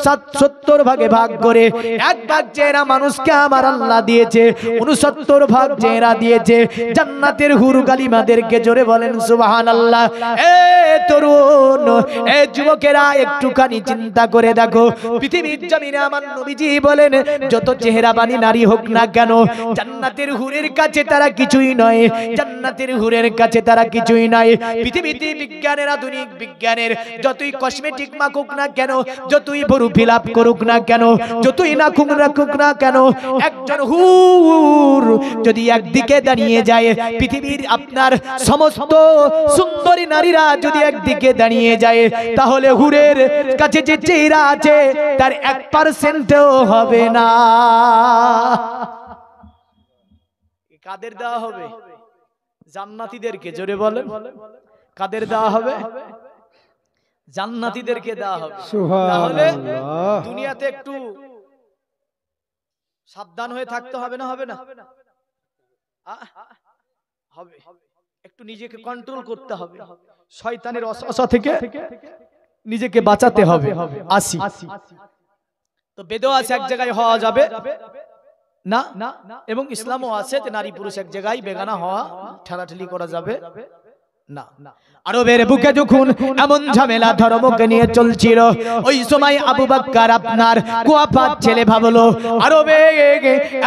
69 ভাগে ভাগ করে এক ভাগ চেহারা মানুষকে আমার আল্লাহ দিয়েছে, 69 ভাগ চেহারা দিয়েছে জান্নাতের হুর গালিমাদেরকে। জোরে বলেন সুবহানাল্লাহ। এ তরুণ, এ যুবকেরা একটুখানি চিন্তা করে দেখো, পৃথিবীর জমিনে আমার নবীজি বলেন যত চেহারাবানী নারী হোক না কেন, জান্নাতের হুরের কাছে তারা কিছুই নয়, জান্নাতের হুরের কাছে তারা কিছুই নয়। পৃথিবীতে বিজ্ঞানের, আধুনিক বিজ্ঞানের যতই কসমেটিক মাখুক না কেন, যতই ভরু ফিলাপ করুক না কেন, যতই নাখুক রাখুক না কেন, একজন হুর যদি একদিকে দাঁড়িয়ে যায়, পৃথিবীর আপনার সমস্ত সুন্দরী নারীরা যদি একদিকে দাঁড়িয়ে যায়, তাহলে হুরের কাছে যে চেহারা আছে তার 1% হবে না। কাদের দেওয়া হবে? জান্নাতীদেরকে। জোরে বলেন কাদের দেওয়া হবে? জান্নাতীদেরকে দেওয়া হবে। তাহলে দুনিয়াতে একটু সাবধান হয়ে থাকতে হবে না? হবে না? হবে। একটু নিজেকে কন্ট্রোল করতে হবে, শয়তানের ওয়াসওয়াসা থেকে নিজেকে বাঁচাতে হবে। আসি তো বেদও আছে এক জায়গায় হওয়া যাবে না, এবং ইসলামও আছে যে নারী পুরুষ এক জায়গায় বেগানা হওয়া, ঠেলাঠেলি করা যাবে না। আরবের বুকে যখন এমন ঝামেলা ধর্মকে নিয়ে চলছিল, ওই সময় আবু বকর আপনার কুয়াফাত ছেলে ভাবলো আরবে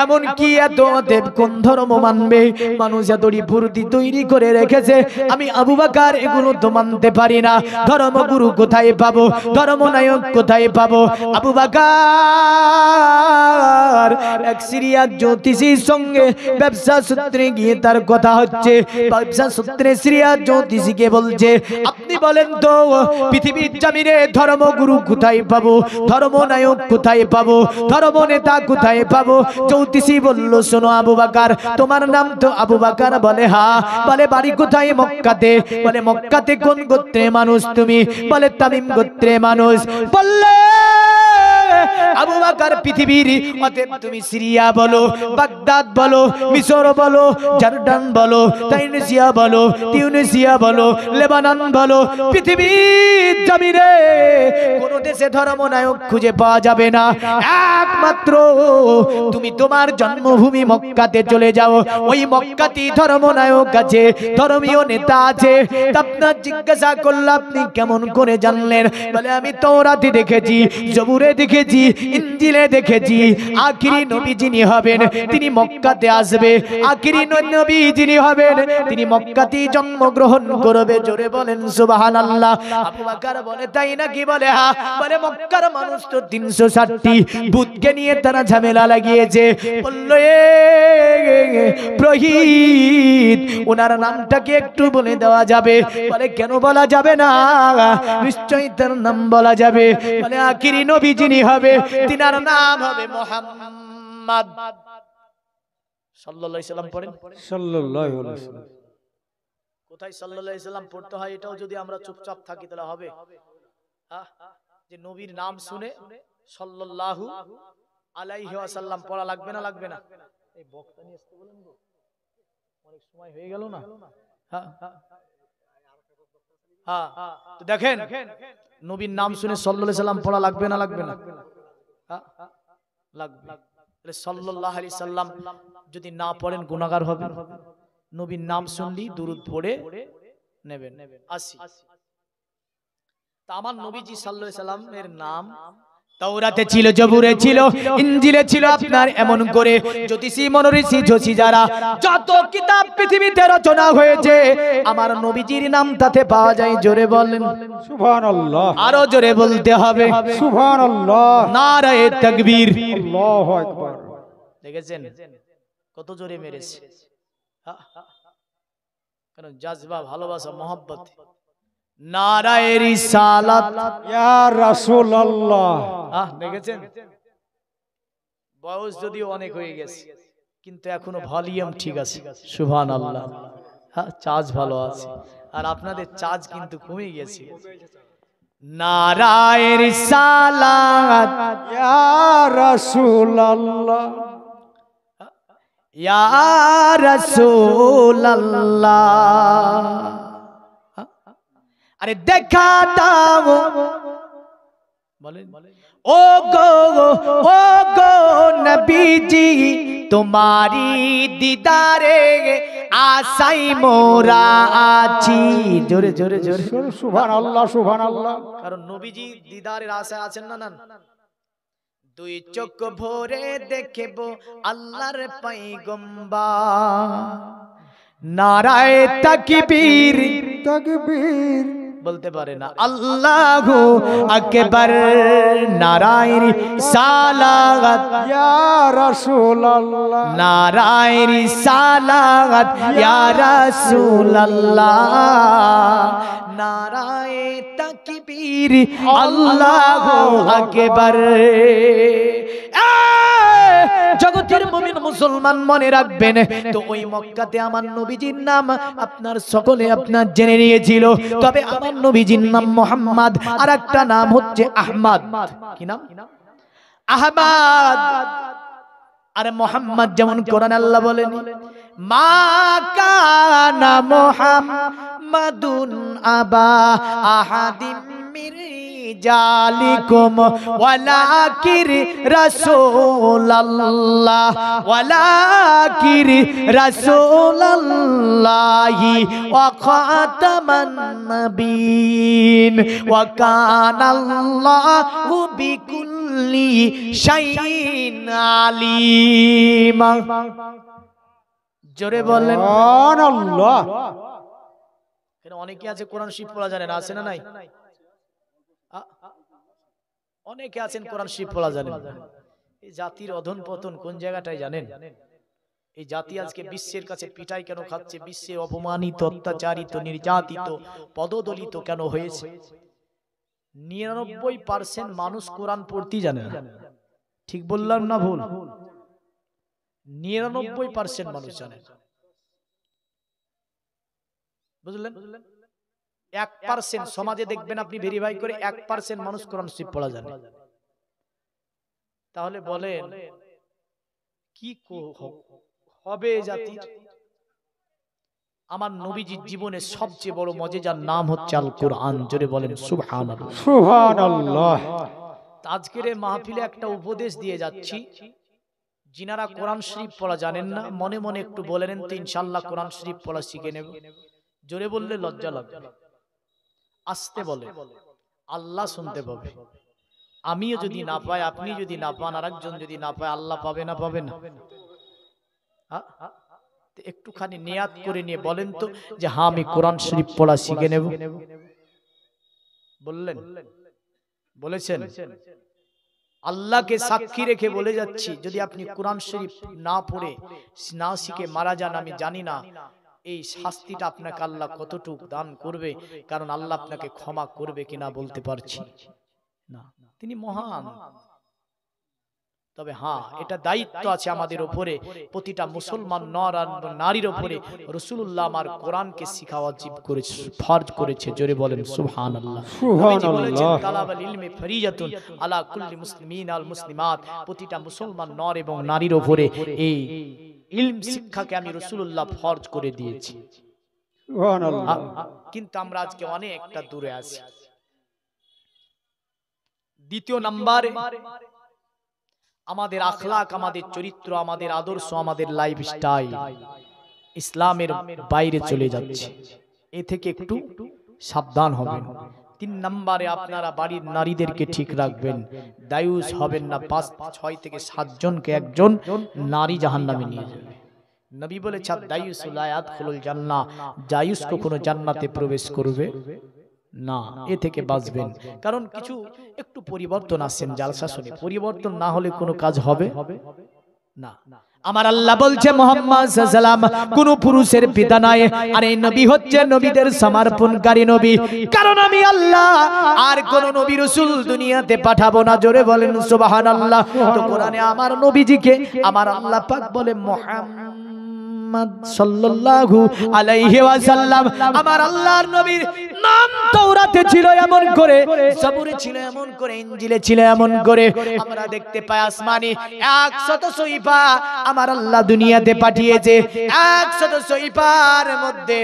এমন কি এত দেব কোন ধর্ম মানবে, মানুষ এতই ফুর্তি তৈরি করে রেখেছে, আমি আবু বকর এগুলো তো মানতে পারি না, ধর্মগুরু কোথায় পাবো, ধর্মনায়ক কোথায় পাবো? আবু বকর এক সিরিয়ার জ্যোতিষীর সঙ্গে ব্যবসা সূত্রে গিয়ে তার কথা হচ্ছে, ব্যবসা সূত্রে সিরিয়ার জ্যোতিষীকে বলছে আপনি বলেন তো পৃথিবীর জমিনে ধর্মগুরু কোথায় পাবো, ধর্মনায়ক কোথায় পাবো, ধর্মনেতা কোথায় পাবো? জ্যোতিষী বলল শোনো আবু বকর, তোমার নাম তো আবু বকর? বলে হ্যাঁ। বলে বাড়ি কোথায়? মক্কাতে। বলে মক্কাতে কোন গোত্রের মানুষ তুমি? বলে তামিম গোত্রের মানুষ। বললে আবু বকর পৃথিবীর, অতএব তুমি সিরিয়া বলো, বাগদাদ বলো, মিশর বলো, জর্ডান বলো, তাইনেসিয়া বলো, তিউনিসিয়া বলো, লেবানন বলো, পৃথিবীর জমিনে কোন দেশে ধর্মনায়ক খুঁজে পাওয়া যাবে না, একমাত্র তুমি তোমার জন্মভূমি মক্কাতে চলে যাও, ওই মক্কাতেই ধর্মনায়ক আছে, ধর্মীয় নেতা আছে। আপনার জিজ্ঞাসা করলে আপনি কেমন করে জানলেন? বলে আমি তাওরাতে দেখেছি, জবুরে দেখেছি, ইনজিলে দেখেছি, আখিরি নবী যিনি হবেন তিনি মক্কাতে আসবে, আখিরি নবী যিনি হবেন তিনি মক্কাতেই জন্মগ্রহণ করবে। জোরে বলেন সুবহানাল্লাহ। আবু বকর বলে তাই নাকি? বলে হ্যাঁ। বলে মক্কার মানুষ তো 360টি ভূতকে নিয়ে তারা ঝামেলা লাগিয়েছে। বলল প্রহিত, ওনার নামটাকে একটু বলে দেওয়া যাবে? বলে কেন বলা যাবে না? নিশ্চয়ই তার নাম বলা যাবে। বলে আখিরি নবী যিনি হবে তিনার নাম হবে মুহাম্মদ সাল্লাল্লাহু আলাইহি সাল্লাম। পড়েন সাল্লাল্লাহু আলাইহি সাল্লাম। কোথায় সাল্লাল্লাহু আলাইহি সাল্লাম পড়তে হয় এটাও যদি আমরা চুপচাপ থাকি তাহলে হবে? যে নবীর নাম শুনে সাল্লাল্লাহু আলাইহি ওয়াসাল্লাম পড়া লাগবে না? লাগবে না? এই বক্তা নিয়ে আসতে বলেন গো, অনেক সময় হয়ে গেল না? হ্যাঁ, তো দেখেন নবীর নাম শুনে সাল্লাল্লাহু আলাইহি সাল্লাম পড়া লাগবে না? লাগবে না? লাগবে। তাহলে সাল্লাল্লাহু আলাইহি সাল্লাম যদি না পড়েন গুনাহগার হবেন। নবীর নাম শুনলি দুরূদ পড়ে নেবেন। আসি তা আমার নবীজি সাল্লাল্লাহু আলাইহি সাল্লামের নাম তাওরাতে ছিল, জবুরে ছিল, ইনজিলে ছিল আপনার এমন করে জ্যোতিষী মনোঋষি যোশী যারা যত কিতাব পৃথিবীতে রচনা হয়েছে আমার নবীজির নাম তাতে পাওয়া যায়। জোরে বলেন সুবহানাল্লাহ। আরো জোরে বলতে হবে সুবহানাল্লাহ। নারায়ে তাকবীর। আল্লাহু আকবার। দেখেছেন কত জোরে মেরেছে, কারণ জাজবা, ভালোবাসা, মহব্বত। নারায়ে রিসালাত ইয়া রাসূলুল্লাহ। দেখেছেন বয়স যদিও অনেক হয়ে গেছে কিন্তু এখনো ভলিউম ঠিক আছে। সুবহানাল্লাহ। চার্জ ভালো আছে, আর আপনাদের চার্জ কিন্তু কমে গেছে। নারায়ে রিসালাত ইয়া রাসূলুল্লাহ। ইয়া রাসূলুল্লাহ। আরে দেখা দাও, বলেন ও গো নবীজি তোমারি দিদারে আশাই মোরা আছি। জোরে জোরে জোরে সুবহানাল্লাহ সুবহানাল্লাহ। কারণ নবীজি দিদারের আশায় আছেন না? দুই চোখ ভরে দেখব আল্লাহর পয়গম্বর। নারায়ে তাকবীর তাকবীর। বলতে পারে না আল্লাহু আকবার। নারায়ে রিসালাত ইয়া রাসূলুল্লাহ। নারায়ে রিসালাত ইয়া রাসূলুল্লাহ। নারায়ে তাকবীর আল্লাহু আকবার। জগতের মুমিন মুসলমান মনে রাখবেন তো ওই মক্কাতে আমার নবীজির নাম আপনার সকলে আপনার জেনে নিয়েছিল, তবে আমার নবীজির নাম মোহাম্মদ, আর একটা নাম হচ্ছে আহমদ। কি নাম? আহমদ। আর মোহাম্মদ যেমন কোরআন আল্লাহ বলেন মা কানা মুহাম্মাদুন আবা আহাদিম মির রিজালিকুম ওয়ালাকির রাসূলুল্লাহ ওয়ালাকির রাসূলুল্লাহি ওয়া খাতামান নাবিয়িন ওয়া কানাল্লাহু বিকুল্লি শাইইন আলিমা। জোরে বলেন সুবহানাল্লাহ। অনেকে আছে কোরআন শরীফ পড়া জানে না, আছে না নাই? অনেকে আছেন কোরআন শরীফ পড়া জানেন। এই জাতির অধন পতন কোন জায়গাটায় জানেন? এই জাতি আজকে বিশ্বের কাছে পিটাই কেন খাচ্ছে, বিশ্বে অপমানিত, অত্যাচারিত, নির্যাতিত, পদদলিত কেন হয়েছে? 99% মানুষ কোরআন পড়তেই জানে না। ঠিক বললাম না ভুল? 99% মানুষ জানে। বুঝলেন? 1% সমাজে দেখবেন আপনি ভেরিফাই করে 1% মানুষ কোরআন শরীফ পড়া জানে। তাহলে বলেন কি হবে জাতির? আমার নবীজির জীবনে সবচেয়ে বড় মজেদার নাম হচ্ছে আল কোরআন। জোরে বলেন সুবহানাল্লাহ সুবহানাল্লাহ। আজকের এই মাহফিলে একটা উপদেশ দিয়ে যাচ্ছি, যিনারা কোরআন শরীফ পড়া জানেন না মনে মনে একটু বলে নেন তো ইনশাআল্লাহ কোরআন শরীফ পড়া শিখে নেব। জোরে বললে লজ্জা লাগবে, আস্তে বলে, আল্লাহ শুনতে পাবে। আমিও যদি না পাই, আপনি যদি না পান, আরেকজন যদি না পায়, আল্লাহ পাবে না? পাবে না? একটুখানি নিয়াত করে নিয়ে বলেন তো যে হ্যাঁ আমি কোরআন শরীফ পড়া শিখে নেব। বললেন? বলেছেন? আল্লাহকে সাক্ষী রেখে বলে যাচ্ছি, যদি আপনি কোরআন শরীফ না পড়ে না শিখে মারা যান, আমি জানি না এই শাস্তিটা আপনাকে আল্লাহ কতটুকু দান করবে, কারণ আল্লাহ আপনাকে ক্ষমা করবে কিনা বলতে পারছি না। তিনি মহান। তবে হ্যাঁ, এটা দায়িত্ব আছে আমাদের উপরে, প্রতিটা মুসলমান নর আর নারীর উপরে রাসূলুল্লাহ আমার কোরআনকে শিখা ওয়াজিব করেছে, ফরজ করেছে। জোরে বলেন সুবহানাল্লাহ। সুবহানাল্লাহ। তালাবুল ইলমি ফরিজাতুন আলা কুল্লি মুসলিমিন আল মুসলিমাত। প্রতিটা মুসলমান নর এবং নারীর উপরে এই ইলম শিক্ষাকে আমি রাসূলুল্লাহ ফরজ করে দিয়েছি। সুবহানাল্লাহ। কিন্তু আমরা আজকে অনেকটা দূরে আছি। দ্বিতীয় নম্বরে আমাদের আখলাক, আমাদের চরিত্র, আমাদের আদর্শ, আমাদের লাইফস্টাইল ইসলামের বাইরে চলে যাচ্ছে। এ থেকে একটু সাবধান হবেন। তিন নম্বরে আপনারা বাড়ির নারীদেরকে ঠিক রাখবেন, দায়ুস হবেন না। 5-6 থেকে 7 জনকে একজন নারী জাহান্নামে নিয়ে যাবে। নবী বলেছে দায়ুস লা ইয়াদখুলুল জান্নাহ, দায়ুস কখনো জান্নাতে প্রবেশ করবে না। এ থেকে বাঁচবেন, কারণ কিছু একটু পরিবর্তন আসছেন জালসা শুনে, পরিবর্তন না হলে কোনো কাজ হবে না। আমার আল্লাহ বলছে মুহাম্মদ সাল্লাল্লাহু আলাইহি সাল্লাম কোন পুরুষের পিতা নয়, আর এই নবী হচ্ছে নবীদের সমর্পণকারী নবী, কারণ আমি আল্লাহ আর কোন নবী রাসূল দুনিয়াতে পাঠাবো না। জোরে বলেন সুবহানাল্লাহ। তো কোরআনে আমার নবীজিকে আমার আল্লাহ পাক বলে মুহাম্মদ সাল্লাল্লাহু আলাইহি ওয়াসাল্লাম। আমার আল্লাহর নবীর নাম তাওরাতে ছিল এমন করে, zabure ছিল এমন করে, ইনজিলে ছিল এমন করে। আমরা দেখতে পাই আসমানি 100 সহিফা আমার আল্লাহ দুনিয়াতে পাঠিয়েছে। 100 সহিফার মধ্যে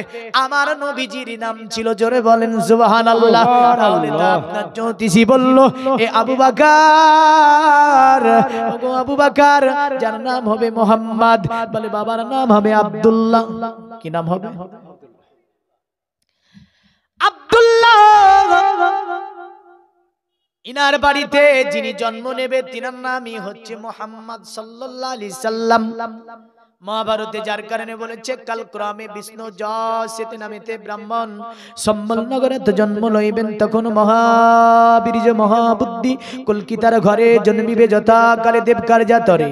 আমার নবীজির নাম ছিল। জোরে বলেন সুবহানাল্লাহ। তাহলে তো আপনার জ্যোতিষী বলল এ আবু বকর, ওগো আবু বকর, যার নাম হবে মুহাম্মদ, বলে বাবার নাম হবে আব্দুল্লাহ। কি নাম হবে? আব্দুল্লাহ। ইনার বাড়িতে যিনি জন্ম নেবে তিনার নামই হচ্ছে মুহাম্মদ সাল্লাল্লাহু আলাইহি সাল্লাম। মহাভারতে যার কারণে বলেছে কাল ক্রমে বিষ্ণু যশেতে নামেতে ব্রাহ্মণ সম্বলনগরে জন্ম লইবেন, তখন মহাবীর্য মহাবুদ্ধি কলকিতার ঘরে জন্মিবে যথা কালে দেবকার জাতরে।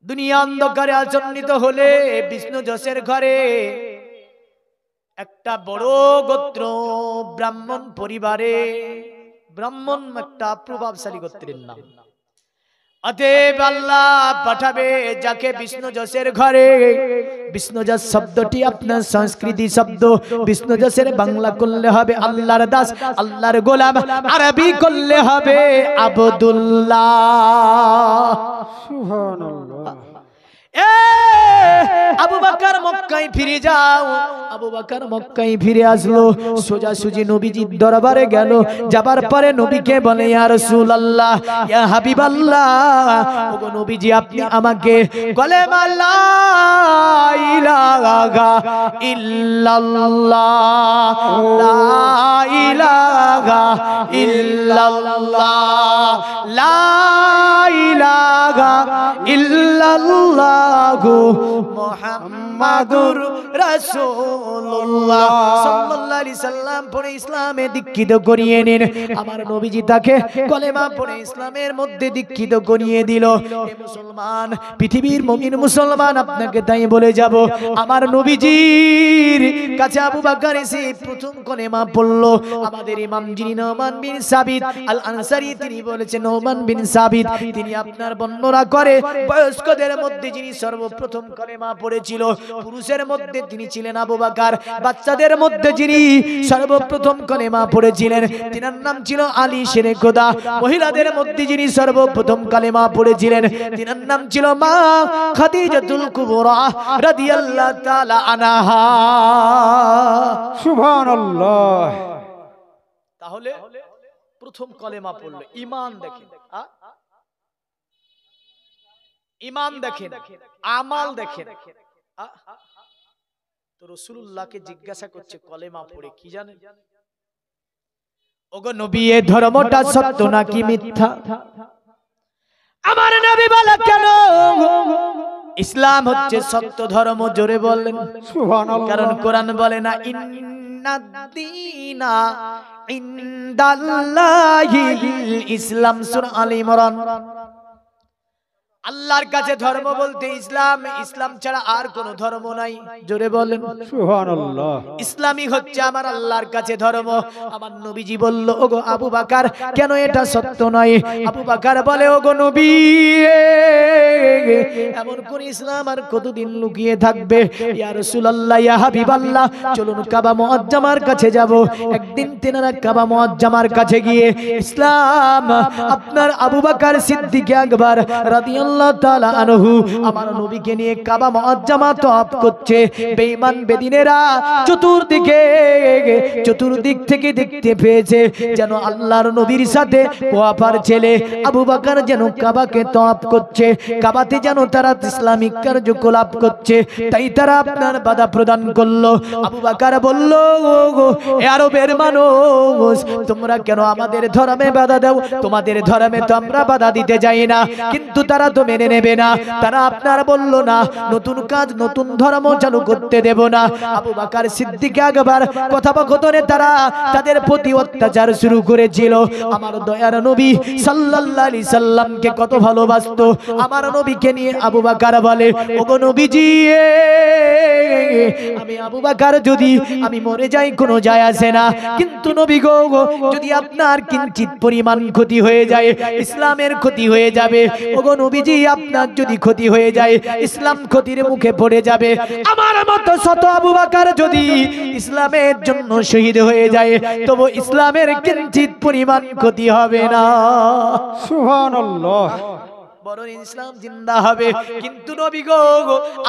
দুনিয়া অন্ধকারে আচ্ছন্নিত হলে বিষ্ণু যশের ঘরে একটা বড় গোত্র ব্রাহ্মণ পরিবারে, ব্রাহ্মণ একটা প্রভাবশালী গোত্রের নাম। অতএব আল্লাহ পাঠাবে যাকে বিষ্ণু যশের ঘরে। বিষ্ণু যশ শব্দটি আপনার সংস্কৃতি শব্দ। বিষ্ণু যশের বাংলা করলে হবে আল্লাহর দাস, আল্লাহর গোলাম। আরবি করলে হবে আব্দুল্লাহ। সুবহানাল্লাহ। আবু বকর মক্কায় ফিরে যাও। আবু বকর মক্কায় ফিরে আসলো, সোজাসুজি নবীজির দরবারে গেল। যাবার পরে নবীকে বলে ইয়া রাসূলুল্লাহ, ইয়া হাবিবাল্লাহ, ওগো নবীজি আপনি আমাকে কলেমা লা ইলাহা ইল্লাল্লাহ, লা ইলাহা ইল্লাল্লাহ, লা ইলাহা ইল্লাল্লাহ মুহাম্মাদুর রাসূলুল্লাহ সাল্লাল্লাহু আলাইহি সাল্লাম পড়ে ইসলামে দীক্ষিত করিয়ে নিন। আমার নবীজি তাকে কলেমা পড়ে ইসলামের মধ্যে দীক্ষিত করিয়ে দিল। হে মুসলমান, পৃথিবীর মুমিন মুসলমান, আপনাকে তাই বলে যাব, আমার নবীজির কাছে আবু বকর এসে প্রথম কলেমা পড়লো। আমাদের ইমাম যিনি নোমান বিন সাবিত আল আনসারী, তিনি বলেছেন নোমান বিন সাবিত, তিনি আপনার বর্ণনা করে বয়স্কদের মধ্যে যিনি সর্বপ্রথম কলেমা পড়েছিল। পুরুষের মধ্যে তিনি ছিলেন আবু বকর, বাচ্চাদের মধ্যে যিনি সর্বপ্রথম কলেমা পড়েছিলেন তিনার নাম ছিল আলী শেরে খোদা। মহিলাদের মধ্যে যিনি সর্বপ্রথম কলেমা পড়েছিলেন তিনার নাম ছিল মা খাদিজাতুল কুবরা রাদিয়াল্লাহু তাআলা আনহা। সুবহানাল্লাহ। তাহলে প্রথম কলেমা পড়লো, ঈমান দেখেন, ঈমান দেখেন, আমাল দেখেন। তো রাসূলুল্লাহকে জিজ্ঞাসা করছে কলেমা পড়ে কি জানেন? ওগো নবী, এই ধর্মটা সত্য নাকি মিথ্যা? আমার নবী বলে কেন ইসলাম হচ্ছে সত্য ধর্ম? জোরে বলেন সুবহানাল্লাহ। কারণ কোরআন বলে না ইন্নাদ-দীনা ইনদাল্লাহিল ইসলাম, সূরা আলে ইমরান। আল্লাহর কাছে ধর্ম বলতে ইসলাম, ইসলাম ছাড়া আর কোন ধর্ম নাই। জোরে বলেন সুবহানাল্লাহ। ইসলামই হচ্ছে আমার আল্লাহর কাছে ধর্ম। আমার নবীজি বলল ওগো আবু বকর, কেন এটা সত্য নয়? আবু বকর বলে ওগো নবী, এমন কোন ইসলাম আর কতদিন লুকিয়ে থাকবে? ইয়া রাসূলুল্লাহ, ইয়া হাবিবাল্লাহ, চলুন কাবা মুআজ্জামার কাছে যাব। একদিন তেনারা কাবা মুআজ্জামার কাছে গিয়ে ইসলাম আপনার আবু বকর সিদ্দিক আকবর রাদিয়াল্লাহু রাদিয়াল্লাহু তাআলা আনহু আমার নবীকে নিয়ে কাবা মুআজ্জামা তওয়াফ করছে। বেঈমান বেদিনেরা চতুর্দিক থেকে দেখতে পেয়েছে যেন আল্লাহর নবীর সাথে ওয়াফার ছেলে আবু বকর যেন কাবাকে তওয়াফ করছে, কাবাতে যেন তারা ইসলামিক কার্যকলাপ করছে। তাই তারা আপনার বাধা প্রদান করলো। আবু বকর বলল, এ আরবের মানুষ, তোমরা কেন আমাদের ধর্মে বাধা দাও? তোমাদের ধর্মে তো আমরা বাধা দিতে যাই না। কিন্তু তারা তো মেনে নেবে না। তারা আপনার বলল না, নতুন কাজ নতুন ধর্ম চালু করতে দেব না। আবু বকর সিদ্দিক আকবর কথোপকথনে তারা তাদের প্রতি অত্যাচার শুরু করেছিল। আমার দয়ার নবী সাল্লাল্লাহু আলাইহি সাল্লামকে কত ভালোবাসতো। আমার নবীকে নিয়ে আবু বকর বলে, ওগো নবীজি, আমি আবু বকর যদি আমি মরে যাই কোনো যায় আসে না, কিন্তু নবী গো, যদি আপনার কিঞ্চিত পরিমাণ ক্ষতি হয়ে যায় ইসলামের ক্ষতি হয়ে যাবে। ওগো নবীজি, আপনার যদি ক্ষতি হয়ে যায় ইসলাম ক্ষতির মুখে পড়ে যাবে। আমার মতো শত আবু বকর যদি ইসলামের জন্য শহীদ হয়ে যায় তবু ইসলামের কিঞ্চিত পরিমাণ ক্ষতি হবে না। সুবহানাল্লাহ। বরং ইসলাম জিন্দা হবে। কিন্তু নবী গো,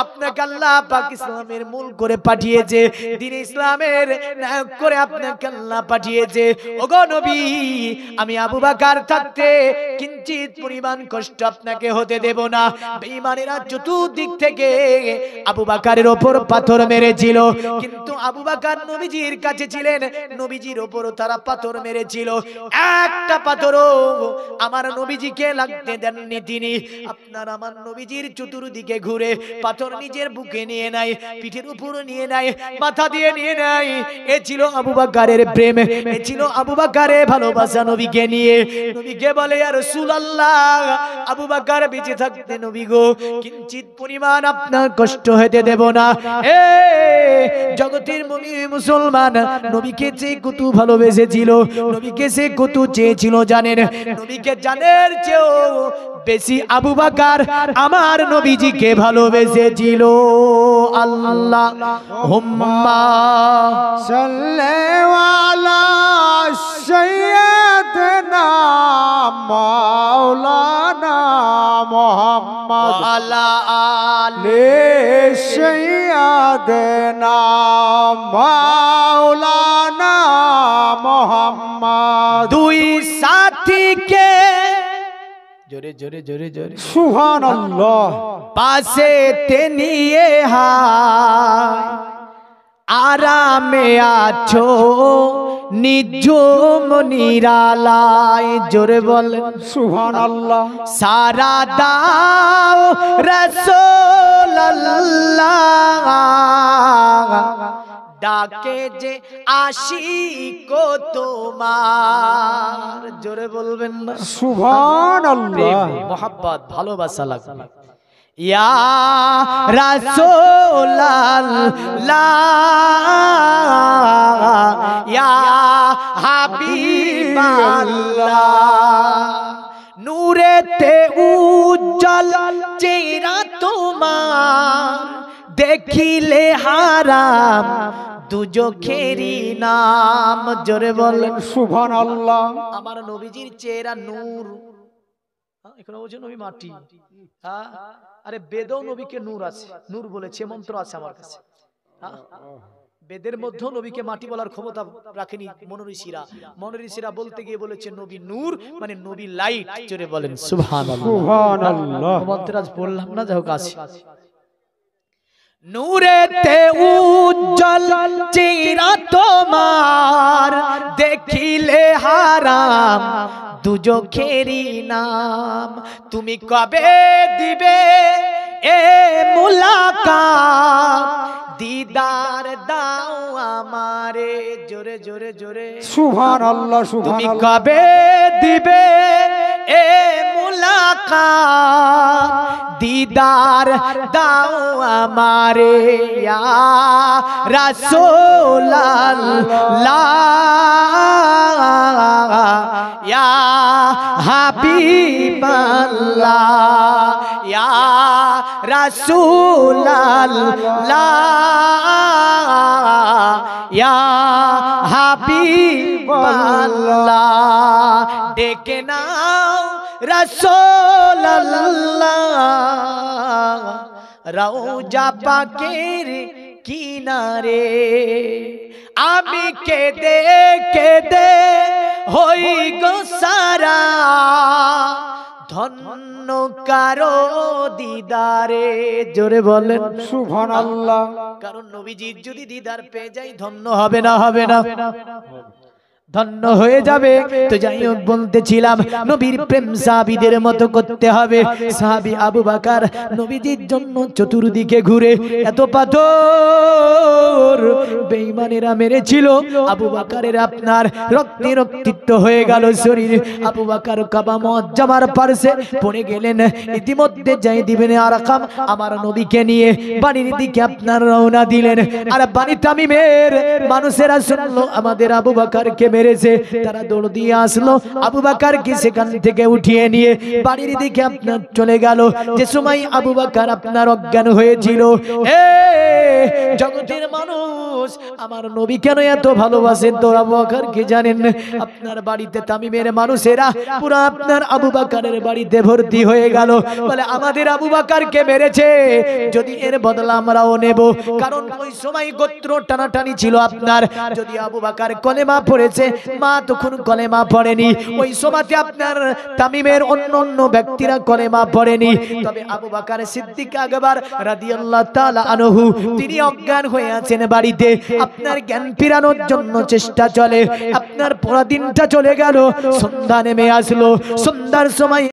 আপনাকে আল্লাহ পাক ইসলামের মূল করে পাঠিয়েছে, দ্বীন ইসলামের নায়ক করে আপনাকে আল্লাহ পাঠিয়েছে। ওগো নবী, আমি আবু বকর থাকতে কিঞ্চিত পরিমাণ কষ্ট আপনাকে হতে দেব না। বেঈমানেরা চতুর্দিক থেকে আবু বকরের উপর পাথর মেরেছিল, কিন্তু আবু বকর নবীজির কাছে ছিলেন, নবীজির উপরও তারা পাথর মেরেছিল। একটা পাথরও আমার নবীজিকে লাগতে দেননি তিনি। আপনার আমার নবীজির চতুর্দিকে ঘুরে পাথর নিজের বুকে নিয়ে নাই, পিঠের উপর নিয়ে নাই, মাথা দিয়ে নিয়ে নাই। এ ছিল আবু বকরের প্রেম, এ ছিল আবু বকরের ভালোবাসা নবীকে নিয়ে। নবীকে বলে, ইয়া রাসূলুল্লাহ, আবু বকর বেঁচে থাকতে নবী গো কিঞ্চিত পরিমাণ আপনার কষ্ট হতে দেব না। এ জগতের মুমিন মুসলমান, নবীকে যে কত ভালোবেসেছিল, নবীকে সে কত চেয়েছিল জানেন? নবীকে জানের চেয়েও বেশি আবু বকর আমার নবীজিকে ভালোবেসেছিল। আল্লাহুম্মা সাল্লি আলা সাইয়্যিদিনা মাওলানা মুহাম্মদ আলা আলি সাইয়্যিদিনা মাওলানা মুহাম্মদ। দুই সাথীকে জোরে জোরে জোরে জোরে সুবহানাল্লাহ পাশে তে নিয়ে হায় আরামে আছো নিঝুম নিরালায়। জোরে বলেন সুবহানাল্লাহ। সারা দাও রাসূলুল্লাহ, ডাকে যে আশিক তোমার। জোরে বলবেন না? সুবহানাল্লাহ। মোহাব্বত ভালোবাসা লাগবে। ইয়া রাসূলুল্লাহ, ইয়া হাবিবাল্লাহ, নূরেতে উজ্জ্বল চেহারা তোমার, দেখিলে হারাম দুজখেরি নাম। জোরে বলেন সুবহানাল্লাহ। আমার নবীজির চেহারা নূর। এখন বলছে নবী মাটি। হ্যাঁ, আরে বেদও নবীকে নূর আছে, নূর বলেছে, মন্ত্র আছে আমার কাছে। বেদের মধ্যেও নবীকে মাটি বলার ক্ষমতা রাখেনি মনোঋষিরা। মনোঋষিরা বলতে গিয়ে বলেছে নবী নূর, মানে নবী লাইট। জোরে বলেন সুবহানাল্লাহ। সুবহানাল্লাহ। মন্ত্র আজ বললাম না, যাই হোক আছে। নূরেতে উজ্জ্বল চেহারা তোমার, দেখিলে হারাম দুজখেরি নাম। তুমি কবে দিবে এ মুলাকাত, দিদার দাও আমারে। জোরে জোরে জোরে সুবহানাল্লাহ। তুমি সুবহানাল্লাহ। কবে দিবে এ মুলাকাত, দিদার দাও আমারে। ইয়া রাসূলুল্লাহ, ইয়া হাবিবাল্লাহ, ইয়া রাসূলুল্লাহ, ইয়া হাবিবাল্লাহ, ডেকে নাও রাসূলুল্লাহ রওজা পাকের কিনারে আমি কেঁদে কেঁদে হই গো সারা ধন্য কারো দিদারে জোরে বলেন সুবহানাল্লাহ। কারণ নবীজির যদি দিদার পেয়ে যাই ধন্য হবে না হবে না ধন্য হয়ে যাবে। তো যাই হোক বলতেছিলাম নবীর প্রেম সাহাবীদের মতো করতে হবে। সাহাবী আবু বকর নবীজির জন্য চতুর্দিকে ঘুরে এত পাথর বেঈমানেরা মেরেছিল আবু বকরের আপনার রক্তে রক্তিত হয়ে গেল শরীর। আবু বকর কাবা মুআজ্জামার পাশে পড়ে গেলেন। ইতিমধ্যে যায়েদ ইবনে আরকাম আমার নবীকে নিয়ে বাড়ির দিকে আপনার রওনা দিলেন। আর বানি তামিমের মানুষেরা শুনলো আমাদের আবু বকরকে মেরেছে, তারা দৌড় দিয়ে আসলো আবু বকরকে সেখান থেকে উঠিয়ে নিয়ে বাড়ির দিকে আপনার চলে গেল। যে সময় আবু বকর আপনার অজ্ঞান হয়েছিল, জগতের মানুষ আমার নবী কেন এত ভালোবাসেন তো আবু বকরকে জানেন? আপনার বাড়িতে তামিমের মানুষেরা পুরো আপনার আবু বকরের বাড়িতে ভর্তি হয়ে গেল। বলে আমাদের আবু বকরকে মেরেছে, যদি এর বদলা আমরাও নেব। কারণ ওই সময় গোত্র টানাটানি ছিল আপনার। যদি আবু বকর কলেমা পড়েছে, মা তখন কলেমা পড়েনি। ওই সময়তে আপনার তামিমের অন্য ব্যক্তিরা কলেমা পড়েনি। তবে আবু বকর সিদ্দিক আকবর রাদিয়াল্লাহু তাআলা আনহু তিনি অজ্ঞান হয়ে আছেন বাড়িতে। আপনার জ্ঞান ফিরানোর জন্য চেষ্টা চলে। আপনার পুরো দিনটা চলে গেল, সন্ধ্যা নেমে আসলো। সন্ধ্যার সময়